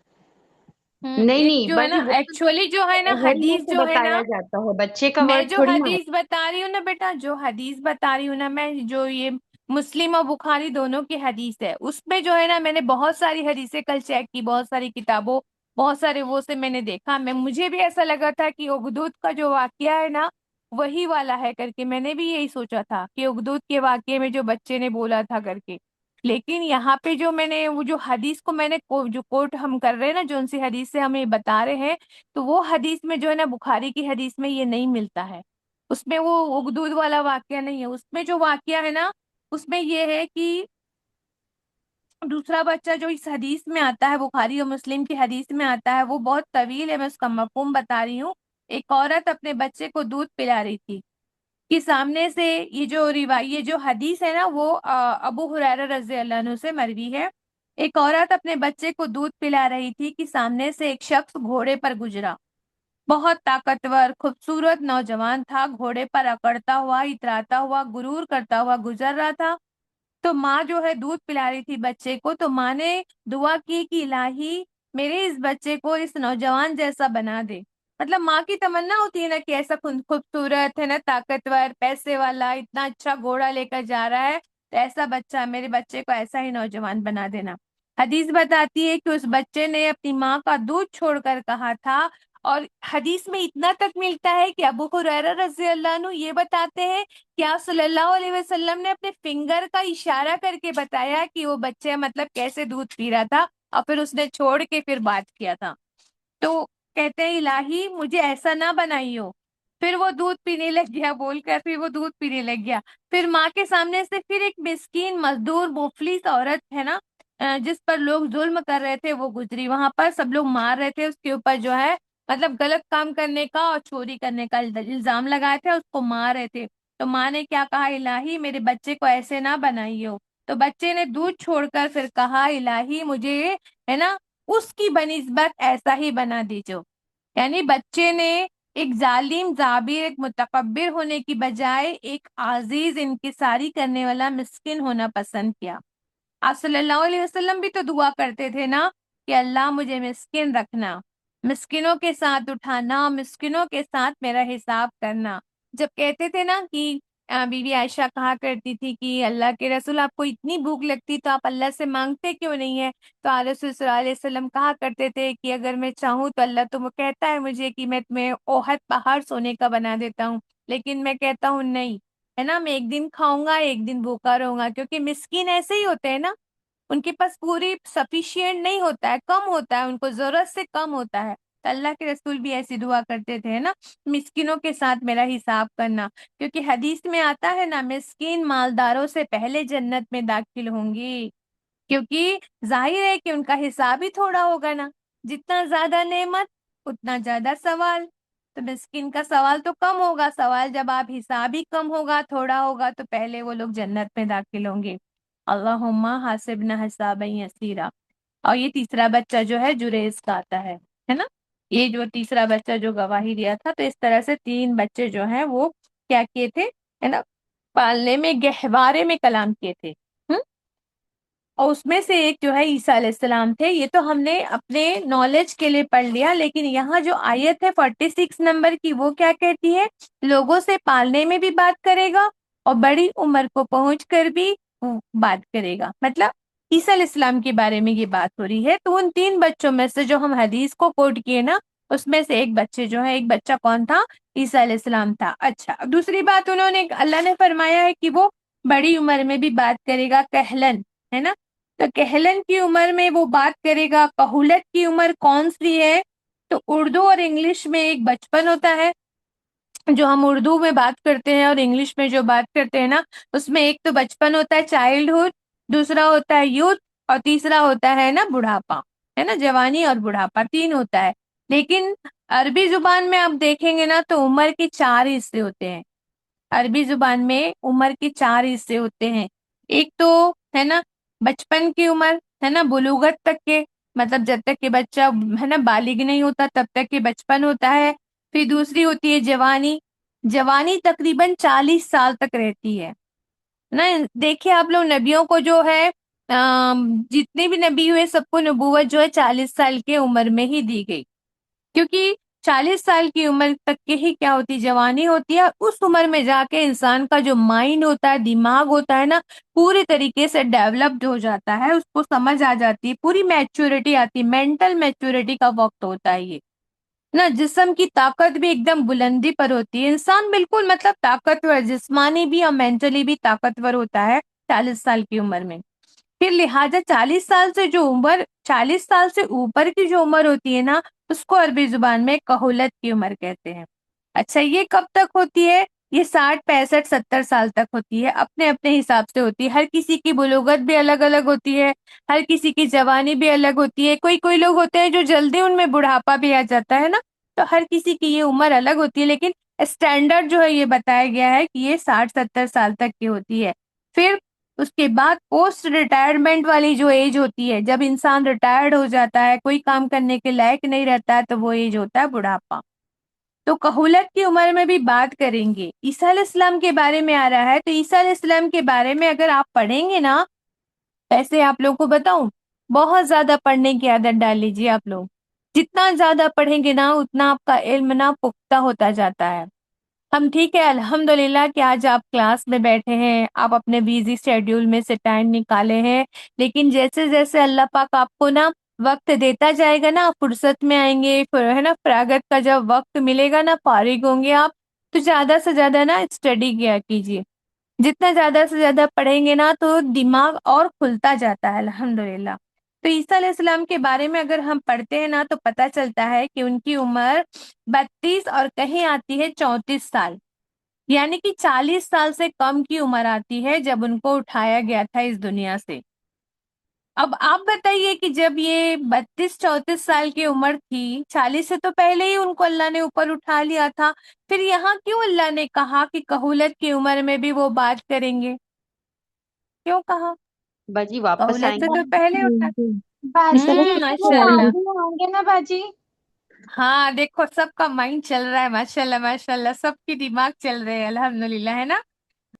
نہیں ایک نہیں جو ہے نا باجی، وہ ایکچولی جو ہے نا ظہر میں حدیث سے جو ہے نا، بتایا جاتا ہے، بچے کا میں ورڈ جو تھوڑی نا ہے۔ حدیث بتا رہی ہوں نا بیٹا، جو حدیث بتا رہی ہوں نا میں، جو یہ مسلم اور بخاری دونوں کی حدیث ہے، اس میں جو ہے نا میں نے بہت ساری حدیثیں کل چیک کی، بہت ساری کتابوں، بہت سارے وہ سے میں نے دیکھا، مجھے بھی ایسا لگا تھا کہ اخدود کا جو واقعہ ہے نا وہی والا ہے کر کے، میں نے بھی یہی سوچا تھا کہ اخدود کے واقعے میں جو بچے نے بولا تھا کر کے، لیکن یہاں پہ جو میں نے وہ جو حدیث کو میں نے جو کوٹ ہم کر رہے ہیں نا، جو ان سی حدیث سے ہمیں بتا رہے ہیں، تو وہ حدیث میں جو ہے نا بخاری کی حدیث میں یہ نہیں ملتا ہے، اس میں وہ اخدود والا واقعہ نہیں ہے، اس میں جو واقعہ ہے نا اس میں یہ ہے کہ دوسرا بچہ جو اس حدیث میں آتا ہے، بخاری اور مسلم کی حدیث میں آتا ہے، وہ بہت طویل ہے، میں اس کا مفہوم بتا رہی ہوں۔ ایک عورت اپنے بچے کو دودھ پلا رہی تھی کہ سامنے سے یہ جو حدیث ہے نا وہ ابو ہریرہ رضی اللہ عنہ سے مروی ہے۔ ایک عورت اپنے بچے کو دودھ پلا رہی تھی کہ سامنے سے ایک شخص گھوڑے پر گزرا، بہت طاقتور خوبصورت نوجوان تھا، گھوڑے پر اکڑتا ہوا اتراتا ہوا غرور کرتا ہوا گزر رہا تھا، تو ماں جو ہے دودھ پلا رہی تھی بچے کو، تو ماں نے دعا کی کہ الہی میرے اس بچے کو اس نوجوان جیسا بنا دے، مطلب ماں کی تمنا ہوتی ہے نا کہ ایسا خوبصورت ہے نا، طاقتور، پیسے والا، اتنا اچھا گھوڑا لے کر جا رہا ہے، تو ایسا بچہ میرے بچے کو ایسا ہی نوجوان بنا دینا۔ حدیث بتاتی ہے کہ اس بچے نے اپنی ماں کا دودھ چھوڑ کر کہا تھا، اور حدیث میں اتنا تک ملتا ہے کہ ابو ہریرہ رضی اللہ عنہ یہ بتاتے ہیں کہ آپ صلی اللہ علیہ وسلم نے اپنے فنگر کا اشارہ کر کے بتایا کہ وہ بچے مطلب کیسے دودھ پی رہا تھا، اور پھر اس نے چھوڑ کے پھر بات کیا تھا، تو کہتے ہیں الہی مجھے ایسا نہ بنائیو، پھر وہ دودھ پینے لگ گیا بول کر، پھر وہ دودھ پینے لگ گیا، پھر ماں کے سامنے سے پھر ایک مسکین مزدور مفلس عورت ہے نا، جس پر لوگ ظلم کر رہے تھے، وہ گزری، وہاں پر سب لوگ مار رہے تھے اس کے اوپر جو ہے مطلب غلط کام کرنے کا اور چوری کرنے کا الزام لگائے تھے، اس کو مار رہے تھے، تو ماں نے کیا کہا، الہی میرے بچے کو ایسے نہ بنائیو، تو بچے نے دودھ چھوڑ کر پھر کہا الہی مجھے ہے نا اس کی بنسبت ایسا ہی بنا دیجو، یعنی بچے نے ایک ظالم جابر، ایک متکبر ہونے کی بجائے ایک عزیز انکساری کرنے والا مسکین ہونا پسند کیا، آپ صلی اللہ علیہ وسلم بھی تو دعا کرتے تھے نا کہ اللہ مجھے مسکین رکھنا، مسکینوں کے ساتھ اٹھانا، مسکینوں کے ساتھ میرا حساب کرنا۔ جب کہتے تھے نا کہ بی بی عائشہ کہا کرتی تھی کہ اللہ کے رسول آپ کو اتنی بھوک لگتی تو آپ اللہ سے مانگتے کیوں نہیں ہے؟ تو آل رسول صلی اللہ علیہ وسلم کہا کرتے تھے کہ اگر میں چاہوں تو اللہ تو وہ کہتا ہے مجھے کہ میں تمہیں اوہد پہاڑ سونے کا بنا دیتا ہوں، لیکن میں کہتا ہوں نہیں، ہے نا، میں ایک دن کھاؤں گا ایک دن بھوکا رہوں گا، کیونکہ مسکین ایسے ہی ہوتے ہیں نا، ان کے پاس پوری سفیشینٹ نہیں ہوتا ہے، کم ہوتا ہے، ان کو ضرورت سے کم ہوتا ہے۔ تو اللہ کے رسول بھی ایسی دعا کرتے تھے نا، مسکینوں کے ساتھ میرا حساب کرنا، کیونکہ حدیث میں آتا ہے نا مسکین مالداروں سے پہلے جنت میں داخل ہوں گی، کیونکہ ظاہر ہے کہ ان کا حساب ہی تھوڑا ہوگا نا، جتنا زیادہ نعمت اتنا زیادہ سوال، تو مسکین کا سوال تو کم ہوگا، سوال جب آپ حساب ہی کم ہوگا تھوڑا ہوگا تو پہلے وہ لوگ جنت میں داخل ہوں گے۔ اللہم حاسبنا حسابا یسیرا۔ اور یہ تیسرا بچہ جو ہے جریز کا آتا ہے نا، یہ جو تیسرا بچہ جو گواہی دیا تھا، تو اس طرح سے 3 بچے جو ہیں وہ کیا کیے تھے، ہے نا، پالنے میں گہوارے میں کلام کیے تھے۔ اور اس میں سے ایک جو ہے عیسیٰ علیہ السلام تھے۔ یہ تو ہم نے اپنے نالج کے لیے پڑھ لیا، لیکن یہاں جو آیت ہے 46 نمبر کی، وہ کیا کہتی ہے؟ لوگوں سے پالنے میں بھی بات کرے گا اور بڑی عمر کو پہنچ کر بھی بات کرے گا، مطلب عیسیٰ علیہ السلام کے بارے میں یہ بات ہو رہی ہے۔ تو ان 3 بچوں میں سے جو ہم حدیث کو کوٹ کیے نا، اس میں سے ایک بچے جو ہے، ایک بچہ کون تھا؟ عیسیٰ علیہ السلام تھا۔ اچھا، دوسری بات انہوں نے، اللہ نے فرمایا ہے کہ وہ بڑی عمر میں بھی بات کرے گا، کہلن، ہے نا، تو کہلن کی عمر میں وہ بات کرے گا۔ کہولت کی عمر کون سی ہے؟ تو اردو اور انگلش میں ایک بچپن ہوتا ہے جو ہم اردو میں بات کرتے ہیں، اور انگلش میں جو بات کرتے ہیں نا، اس میں ایک تو بچپن ہوتا ہے چائلڈ ہوڈ، دوسرا ہوتا ہے یوتھ، اور تیسرا ہوتا ہے نا بڑھاپا، ہے نا، جوانی اور بڑھاپا 3 ہوتا ہے۔ لیکن عربی زبان میں آپ دیکھیں گے نا تو عمر کے 4 حصے ہوتے ہیں۔ عربی زبان میں عمر کے 4 حصے ہوتے ہیں۔ ایک تو ہے نا بچپن کی عمر، ہے نا، بلوغت تک کے، مطلب جب تک کہ بچہ ہے نا بالغ نہیں ہوتا تب تک کے بچپن ہوتا ہے۔ پھر دوسری ہوتی ہے جوانی، جوانی تقریباً 40 سال تک رہتی ہے نا۔ دیکھیے آپ لوگ نبیوں کو جو ہے جتنے بھی نبی ہوئے سب کو نبوت جو ہے 40 سال کی عمر میں ہی دی گئی، کیونکہ 40 سال کی عمر تک کے ہی کیا ہوتی، جوانی ہوتی ہے۔ اس عمر میں جا کے انسان کا جو مائنڈ ہوتا ہے، دماغ ہوتا ہے نا، پوری طریقے سے ڈیولپڈ ہو جاتا ہے، اس کو سمجھ آ جاتی ہے، پوری میچورٹی آتی، مینٹل میچورٹی کا وقت ہوتا ہے یہ نا۔ جسم کی طاقت بھی ایک دم بلندی پر ہوتی ہے، انسان بالکل مطلب طاقتور، جسمانی بھی اور مینٹلی بھی طاقتور ہوتا ہے 40 سال کی عمر میں۔ پھر لہٰذا 40 سال سے جو عمر، 40 سال سے اوپر کی جو عمر ہوتی ہے نا، اس کو عربی زبان میں کہولت کی عمر کہتے ہیں۔ اچھا، یہ کب تک ہوتی ہے؟ یہ 60 65 70 سال تک ہوتی ہے، اپنے اپنے حساب سے ہوتی ہے۔ ہر کسی کی بلوغت بھی الگ الگ ہوتی ہے، ہر کسی کی جوانی بھی الگ ہوتی ہے۔ کوئی لوگ ہوتے ہیں جو جلدی ان میں بڑھاپا بھی آ جاتا ہے نا، تو ہر کسی کی یہ عمر الگ ہوتی ہے، لیکن اسٹینڈرڈ جو ہے یہ بتایا گیا ہے کہ یہ 60 70 سال تک کی ہوتی ہے۔ پھر اس کے بعد پوسٹ ریٹائرمنٹ والی جو ایج ہوتی ہے، جب انسان ریٹائرڈ ہو جاتا ہے، کوئی کام کرنے کے لائق نہیں رہتا ہے، تو وہ ایج ہوتا ہے بڑھاپا۔ تو کہولت کی عمر میں بھی بات کریں گے۔ عیسیٰ علیہ السلام کے بارے میں آ رہا ہے، تو عیسیٰ علیہ السلام کے بارے میں اگر آپ پڑھیں گے نا، ایسے آپ لوگ کو بتاؤں، بہت زیادہ پڑھنے کی عادت ڈال لیجیے آپ لوگ۔ جتنا زیادہ پڑھیں گے نا اتنا آپ کا علم نا پختہ ہوتا جاتا ہے۔ ہم ٹھیک ہے الحمدللہ کہ آج آپ کلاس میں بیٹھے ہیں، آپ اپنے بیزی شیڈیول میں سے ٹائم نکالے ہیں، لیکن جیسے جیسے اللہ پاک آپ کو نا وقت دیتا جائے گا نا، فرصت میں آئیں گے، پھر ہے نا فراغت کا جب وقت ملے گا نا، فارغ ہوں گے آپ، تو زیادہ سے زیادہ نا اسٹڈی کیا کیجیے۔ جتنا زیادہ سے زیادہ پڑھیں گے نا تو دماغ اور کھلتا جاتا ہے الحمدللہ۔ تو عیسیٰ علیہ السلام کے بارے میں اگر ہم پڑھتے ہیں نا تو پتہ چلتا ہے کہ ان کی عمر 32 اور کہیں آتی ہے 34 سال، یعنی کہ 40 سال سے کم کی عمر آتی ہے جب ان کو اٹھایا گیا تھا اس دنیا سے۔ اب آپ بتائیے کہ جب یہ 32 34 سال کی عمر تھی، 40 سے تو پہلے ہی ان کو اللہ نے اوپر اٹھا لیا تھا، پھر یہاں کیوں اللہ نے کہا کہ کہولت کی عمر میں بھی وہ بات کریں گے؟ کیوں کہا؟ باجی واپس کہولت آئیں سے گے۔ تو پہلے ہوتا ہے۔ باجی ماشاء اللہ، ہوں گے نا باجی؟ ہاں دیکھو سب کا مائنڈ چل رہا ہے، ماشاء اللہ ماشاء اللہ، سب کی دماغ چل رہے ہیں الحمدللہ، ہے نا۔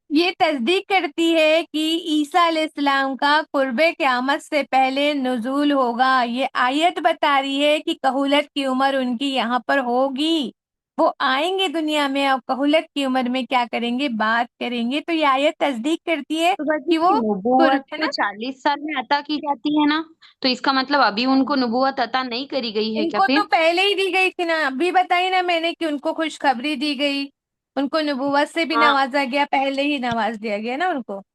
یہ تصدیق کرتی ہے کہ عیسیٰ علیہ السلام کا قرب قیامت سے پہلے نزول ہوگا۔ یہ آیت بتا رہی ہے کہ کہولت کی عمر ان کی یہاں پر ہوگی، وہ آئیں گے دنیا میں اور کہولت کی عمر میں کیا کریں گے، بات کریں گے۔ تو یہ آیت تصدیق کرتی ہے تو باجی کہ وہ نبوت ہے تو نا 40 سال میں عطا کی جاتی ہے نا، تو اس کا مطلب ابھی ان کو نبوت عطا نہیں کری گئی ہے ان کیا کو پھر؟ تو پہلے ہی دی گئی تھی نا، ابھی بتائی نا میں نے کہ ان کو خوشخبری دی گئی، ان کو نبوت سے بھی ہاں نوازا گیا، پہلے ہی نواز دیا گیا نا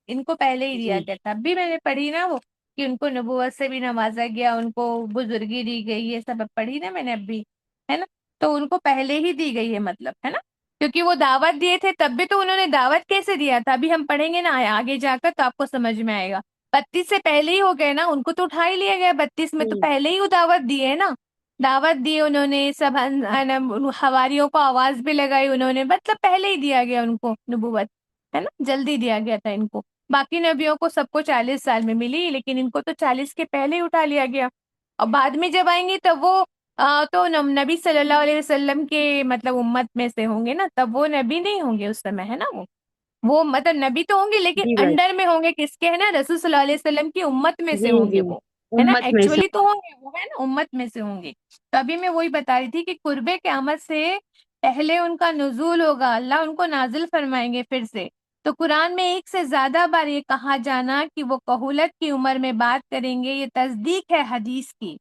ان کو پہلے ہی دیا جی گیا تھا۔ اب بھی میں نے پڑھی نا وہ کہ ان کو نبوت سے بھی نوازا گیا، ان کو بزرگی دی گئی، یہ سب پڑھی نا میں نے ابھی، ہے نا؟ تو ان کو پہلے ہی دی گئی ہے مطلب، ہے نا؟ کیونکہ وہ دعوت دیے تھے تب بھی تو انہوں نے دعوت کیسے دیا تھا، ابھی ہم پڑھیں گے نا آگے جا کر تو آپ کو سمجھ میں آئے گا۔ 32 سے پہلے ہی ہو گئے نا، ان کو تو اٹھا ہی لیا گیا، 32 میں تو جی پہلے ہی وہ دعوت دی ہے نا، دعوت دی انہوں نے، سب حواریوں کو آواز بھی لگائی انہوں نے، مطلب پہلے ہی دیا گیا ان کو نبوت، ہے نا؟ جلدی دیا گیا تھا ان کو۔ باقی نبیوں کو سب کو 40 سال میں ملی، لیکن ان کو تو 40 کے پہلے ہی اٹھا لیا گیا، اور بعد میں جب آئیں گے تب وہ تو نبی صلی اللہ علیہ وسلم کے مطلب امت میں سے ہوں گے نا، تب وہ نبی نہیں ہوں گے اس سمے، ہے نا؟ وہ مطلب نبی تو ہوں گے لیکن جی بھائی انڈر میں ہوں گے کس کے، ہے نا؟ رسول صلی اللہ علیہ وسلم کی امت میں سے جی ہوں گے جی وہ، ہے نا؟ امت میں سے ایکچولی تو ہوں گے وہ، ہے نا؟ امت میں سے ہوں گے۔ تو ابھی میں وہی بتا رہی تھی کہ قرب قیامت سے پہلے ان کا نزول ہوگا، اللہ ان کو نازل فرمائیں گے پھر سے۔ تو قرآن میں ایک سے زیادہ بار یہ کہا جانا کہ وہ کہولت کی عمر میں بات کریں گے، یہ تصدیق ہے حدیث کی۔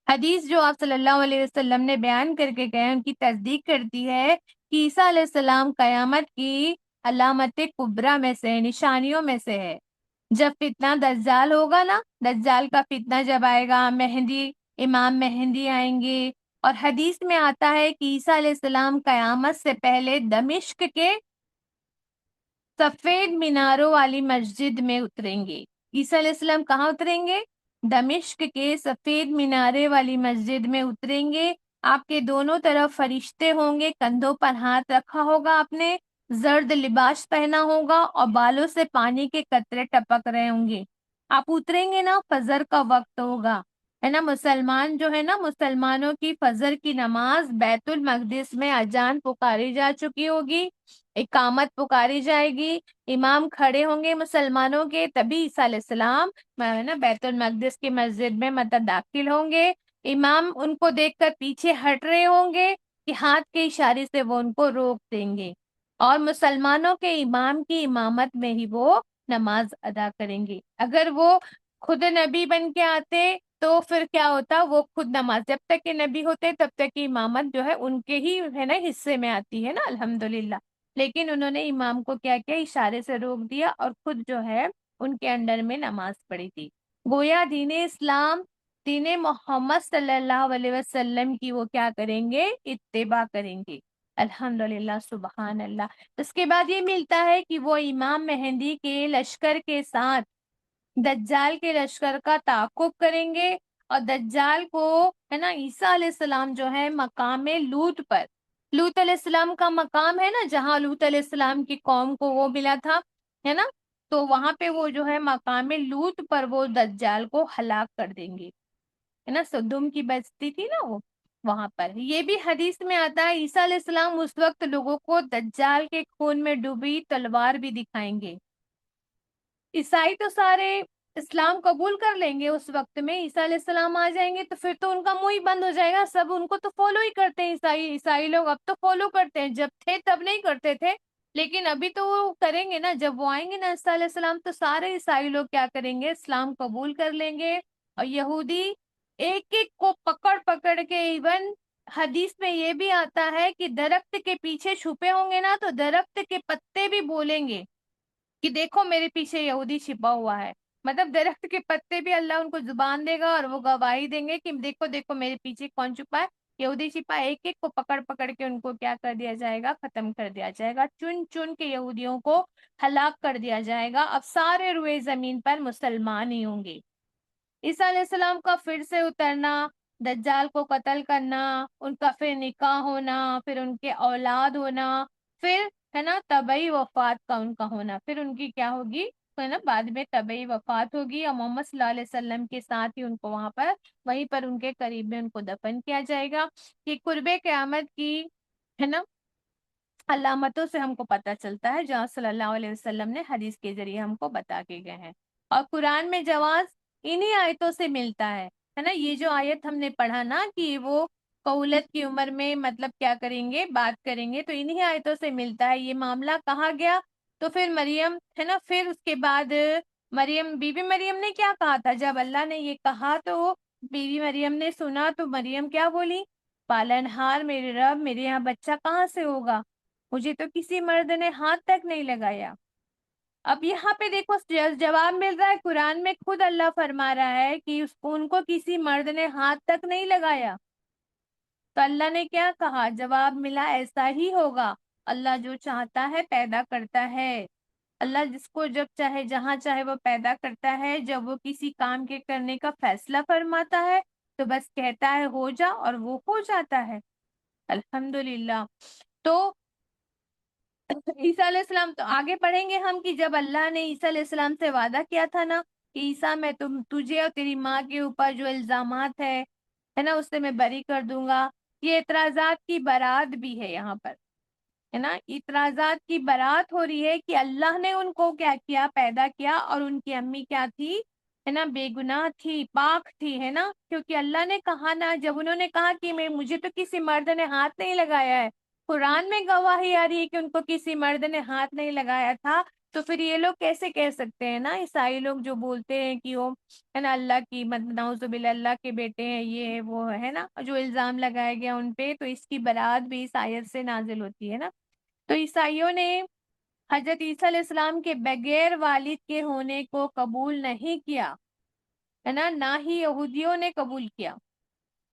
حدیث جو آپ صلی اللہ علیہ وسلم نے بیان کر کے گئے ان کی تصدیق کرتی ہے کہ عیسیٰ علیہ السلام قیامت کی علامت کبریٰ میں سے، نشانیوں میں سے ہے۔ جب فتنہ دجال ہوگا نا، دجال کا فتنہ جب آئے گا، مہدی، امام مہدی آئیں گے، اور حدیث میں آتا ہے کہ عیسیٰ علیہ السلام قیامت سے پہلے دمشق کے سفید میناروں والی مسجد میں اتریں گے۔ عیسیٰ علیہ السلام کہاں اتریں گے؟ دمشق کے سفید مینارے والی مسجد میں اتریں گے۔ آپ کے دونوں طرف فرشتے ہوں گے، کندھوں پر ہاتھ رکھا ہوگا آپ نے، زرد لباس پہنا ہوگا اور بالوں سے پانی کے قطرے ٹپک رہے ہوں گے۔ آپ اتریں گے نا، فجر کا وقت ہوگا، ہے نا؟ مسلمان جو ہے نا، مسلمانوں کی فجر کی نماز بیت المقدس میں اذان پکاری جا چکی ہوگی، اقامت پکاری جائے گی، امام کھڑے ہوں گے مسلمانوں کے، تبھی عیسیٰ علیہ السلام ہے نا بیت المقدس کی مسجد میں مطلب داخل ہوں گے۔ امام ان کو دیکھ کر پیچھے ہٹ رہے ہوں گے کہ ہاتھ کے اشارے سے وہ ان کو روک دیں گے، اور مسلمانوں کے امام کی امامت میں ہی وہ نماز ادا کریں گے۔ اگر وہ خود نبی بن کے آتے تو پھر کیا ہوتا، وہ خود نماز، جب تک کہ نبی ہوتے تب تک کی امامت جو ہے ان کے ہی ہے نا حصے میں آتی ہے نا، الحمدللہ۔ لیکن انہوں نے امام کو کیا کیا، اشارے سے روک دیا اور خود جو ہے ان کے انڈر میں نماز پڑھی تھی۔ گویا دین اسلام، دین محمد صلی اللہ علیہ وسلم کی وہ کیا کریں گے، اتباع کریں گے۔ الحمدللہ، سبحان اللہ۔ اس کے بعد یہ ملتا ہے کہ وہ امام مہدی کے لشکر کے ساتھ دجال کے لشکر کا تعاقب کریں گے، اور دجال کو ہے نا عیسیٰ علیہ السلام جو ہے مقام لوط پر، لوط علیہ السلام کا مقام ہے نا جہاں لوط علیہ السلام کی قوم کو وہ ملا تھا، ہے نا؟ تو وہاں پہ وہ جو ہے مقام لوط پر وہ دجال کو ہلاک کر دیں گے، ہے نا؟ سدوم کی بستی تھی نا وہ، وہاں پر۔ یہ بھی حدیث میں آتا ہے عیسیٰ علیہ السلام اس وقت لوگوں کو دجال کے خون میں ڈوبی تلوار بھی دکھائیں گے۔ عیسائی تو سارے اسلام قبول کر لیں گے اس وقت میں، عیسیٰ علیہ السلام آ جائیں گے تو پھر تو ان کا منہ ہی بند ہو جائے گا، سب ان کو تو فالو ہی کرتے ہیں، عیسائی لوگ اب تو فالو کرتے ہیں، جب تھے تب نہیں کرتے تھے، لیکن ابھی تو وہ کریں گے نا، جب وہ آئیں گے نا عیسیٰ علیہ السلام تو سارے عیسائی لوگ کیا کریں گے، اسلام قبول کر لیں گے۔ اور یہودی ایک ایک کو پکڑ پکڑ کے، ایون حدیث میں یہ بھی آتا ہے کہ درخت کے پیچھے چھپے ہوں گے نا تو درخت کے پتے بھی بولیں گے کہ دیکھو میرے پیچھے یہودی چھپا ہوا ہے، مطلب درخت کے پتے بھی اللہ ان کو زبان دے گا اور وہ گواہی دیں گے کہ دیکھو دیکھو میرے پیچھے کون چھپا ہے، یہودی چھپا ہے۔ ایک ایک کو پکڑ پکڑ کے ان کو کیا کر دیا جائے گا، ختم کر دیا جائے گا، چن چن کے یہودیوں کو ہلاک کر دیا جائے گا۔ اب سارے روئے زمین پر مسلمان ہی ہوں گے۔ عیسیٰ علیہ السلام کا پھر سے اترنا، دجال کو قتل کرنا، ان کا پھر نکاح ہونا، پھر ان کے اولاد ہونا، پھر ہے نا طبعی وفات کا ان کا ہونا، پھر ان کی کیا ہوگی، ہے نا بعد میں طبعی وفات ہوگی، اور محمد صلی اللہ علیہ وسلم کے ساتھ ہی ان کو وہاں پر وہیں پر ان کے قریب میں ان کو دفن کیا جائے گا۔ یہ قرب قیامت کی ہے نا علامتوں سے ہم کو پتہ چلتا ہے، جہاں صلی اللہ علیہ وسلم نے حدیث کے ذریعے ہم کو بتا کے گئے ہیں۔ اور قرآن میں جواز انہی آیتوں سے ملتا ہے نا۔ یہ جو آیت ہم نے پڑھا نا کہ وہ قولت کی عمر میں مطلب کیا کریں گے، بات کریں گے، تو انہی آیتوں سے ملتا ہے۔ یہ معاملہ کہا گیا تو پھر مریم ہے نا، پھر اس کے بعد بی بی مریم نے کیا کہا تھا؟ جب اللہ نے یہ کہا تو بی بی مریم نے سنا تو مریم کیا بولی؟ پالنہار میرے رب، میرے یہاں بچہ کہاں سے ہوگا؟ مجھے تو کسی مرد نے ہاتھ تک نہیں لگایا۔ اب یہاں پہ دیکھو جواب مل رہا ہے، قرآن میں خود اللہ فرما رہا ہے کہ ان کو کسی مرد نے ہاتھ تک نہیں لگایا۔ تو اللہ نے کیا کہا؟ جواب ملا ایسا ہی ہوگا، اللہ جو چاہتا ہے پیدا کرتا ہے۔ اللہ جس کو جب چاہے جہاں چاہے وہ پیدا کرتا ہے۔ جب وہ کسی کام کے کرنے کا فیصلہ فرماتا ہے تو بس کہتا ہے ہو جا، اور وہ ہو جاتا ہے۔ الحمدللہ۔ تو عیسیٰ علیہ السلام، تو آگے پڑھیں گے ہم کہ جب اللہ نے عیسیٰ علیہ السلام سے وعدہ کیا تھا نا کہ عیسیٰ میں تجھے اور تیری ماں کے اوپر جو الزامات ہے نا، اس سے میں بری کر دوں گا۔ یہ اعتراضات کی برات بھی ہے یہاں پر، ہے نا، اعتراضات کی برات ہو رہی ہے کہ اللہ نے ان کو کیا کیا، پیدا کیا، اور ان کی امی کیا تھی، ہے نا، بے گناہ تھی، پاک تھی، ہے نا، کیونکہ اللہ نے کہا نا، جب انہوں نے کہا کہ مجھے تو کسی مرد نے ہاتھ نہیں لگایا ہے، قرآن میں گواہی آ رہی ہے کہ ان کو کسی مرد نے ہاتھ نہیں لگایا تھا، تو پھر یہ لوگ کیسے کہہ سکتے ہیں نا، عیسائی لوگ جو بولتے ہیں کہ وہ ہے نا اللہ کی نعوذ باللہ اللہ کے بیٹے ہیں، یہ ہے وہ ہے نا، جو الزام لگایا گیا ان پہ، تو اس کی برات بھی اس آیت سے نازل ہوتی ہے نا۔ تو عیسائیوں نے حضرت عیسیٰ علیہ السلام کے بغیر والد کے ہونے کو قبول نہیں کیا، ہے نا، نہ ہی یہودیوں نے قبول کیا،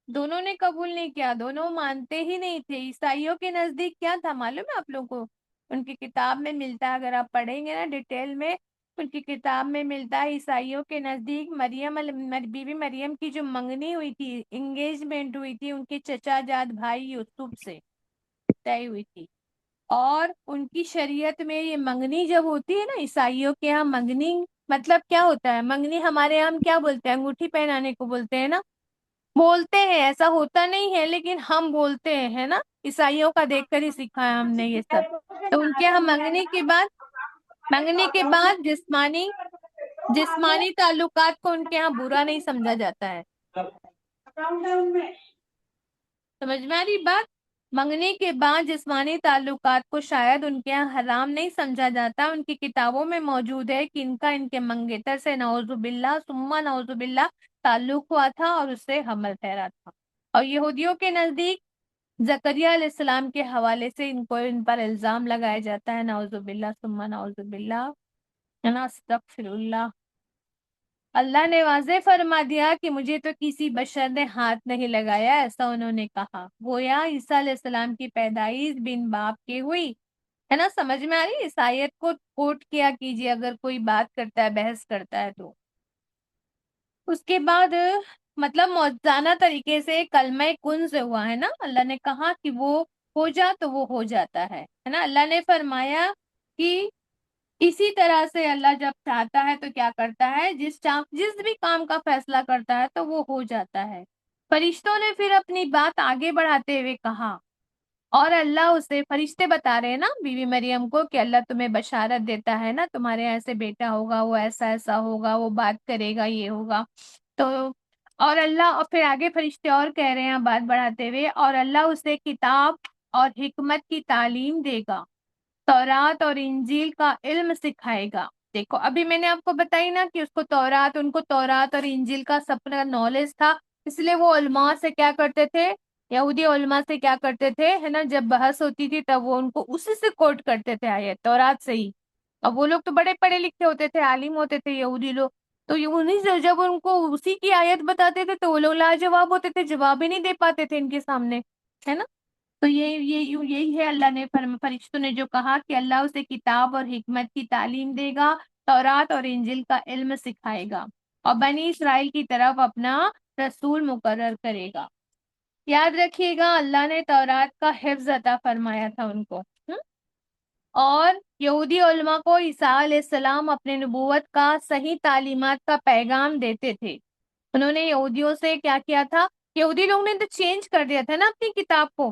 دونوں نے قبول نہیں کیا، دونوں مانتے ہی نہیں تھے۔ عیسائیوں کے نزدیک کیا تھا معلوم ہے آپ لوگوں کو؟ ان کی کتاب میں ملتا ہے، اگر آپ پڑھیں گے نا ڈیٹیل میں، ان کی کتاب میں ملتا ہے عیسائیوں کے نزدیک بی بی مریم کی جو منگنی ہوئی تھی، انگیجمنٹ ہوئی تھی، ان کے چچا جاد بھائی یوسف سے طے ہوئی تھی۔ اور ان کی شریعت میں یہ منگنی جب ہوتی ہے نا، عیسائیوں کے یہاں منگنی مطلب کیا ہوتا ہے؟ منگنی ہمارے یہاں ہم کیا بولتے ہیں؟ انگوٹھی پہنانے کو بولتے ہیں نا، بولتے ہیں، ایسا ہوتا نہیں ہے لیکن ہم بولتے ہیں، ہے نا، عیسائیوں کا دیکھ کر ہی سیکھا ہے ہم نے یہ سب۔ تو ان کے یہاں منگنی کے بعد جسمانی تعلقات کو ان کے یہاں برا نہیں سمجھا جاتا ہے۔ سمجھ میں آ رہی بات؟ منگنی کے بعد جسمانی تعلقات کو شاید ان کے یہاں حرام نہیں سمجھا جاتا۔ ان کی کتابوں میں موجود ہے کہ ان کے منگیتر سے نعوذ باللہ ثم نعوذ باللہ تعلق ہوا تھا اور اس سے حمل ٹھہرا تھا۔ اور یہودیوں کے نزدیک زکریا علیہ السلام کے حوالے سے ان پر الزام لگایا جاتا ہے، نعوذ باللہ ثم نعوذ باللہ، استغفر اللہ۔ اللہ نے واضح فرما دیا کہ مجھے تو کسی بشر نے ہاتھ نہیں لگایا، ایسا انہوں نے کہا۔ گویا عیسیٰ علیہ السلام کی پیدائش بن باپ کے ہوئی، ہے نا، سمجھ میں آ رہی؟ اس آیت کو کوٹ کیا کیجیے اگر کوئی بات کرتا ہے، بحث کرتا ہے تو۔ اس کے بعد مطلب موجزانہ طریقے سے کلمہ کن سے ہوا، ہے نا، اللہ نے کہا کہ وہ ہو جا تو وہ ہو جاتا ہے نا۔ اللہ نے فرمایا کہ اسی طرح سے اللہ جب چاہتا ہے تو کیا کرتا ہے، جس بھی کام کا فیصلہ کرتا ہے تو وہ ہو جاتا ہے۔ فرشتوں نے پھر اپنی بات آگے بڑھاتے ہوئے کہا، اور اللہ اسے، فرشتے بتا رہے ہیں نا بی بی مریم کو کہ اللہ تمہیں بشارت دیتا ہے نا، تمہارے ایسے بیٹا ہوگا، وہ ایسا ایسا ہوگا، وہ بات کرے گا، یہ ہوگا تو، اور اللہ، اور پھر آگے فرشتے اور کہہ رہے ہیں بات بڑھاتے ہوئے، اور اللہ اسے کتاب اور حکمت کی تعلیم دے گا، تورات اور انجیل کا علم سکھائے گا۔ دیکھو ابھی میں نے آپ کو بتائی نا کہ ان کو تورات اور انجیل کا سب کا نالج تھا، اس لیے وہ علماء سے کیا کرتے تھے، یہودی علماء سے کیا کرتے تھے، ہے نا، جب بحث ہوتی تھی تب وہ ان کو اسی سے کوٹ کرتے تھے آیت تورات سے ہی۔ اور وہ لوگ تو بڑے پڑھے لکھے ہوتے تھے، عالم ہوتے تھے یہودی لوگ، تو انہیں سے جب ان کو اسی کی آیت بتاتے تھے تو وہ لوگ لاجواب ہوتے تھے، جواب ہی نہیں دے پاتے تھے ان کے سامنے، ہے نا۔ تو یہی ہے، اللہ نے فرشتوں نے جو کہا کہ اللہ اسے کتاب اور حکمت کی تعلیم دے گا، تورات اور انجیل کا علم سکھائے گا، اور بنی اسرائیل کی طرف اپنا رسول مقرر کرے گا۔ یاد رکھیے گا، اللہ نے تورات کا حفظ عطا فرمایا تھا ان کو، اور یہودی علماء کو عیسیٰ علیہ السلام اپنے نبوت کا صحیح تعلیمات کا پیغام دیتے تھے۔ انہوں نے یہودیوں سے کیا کیا تھا، یہودی لوگ نے تو چینج کر دیا تھا نا اپنی کتاب کو،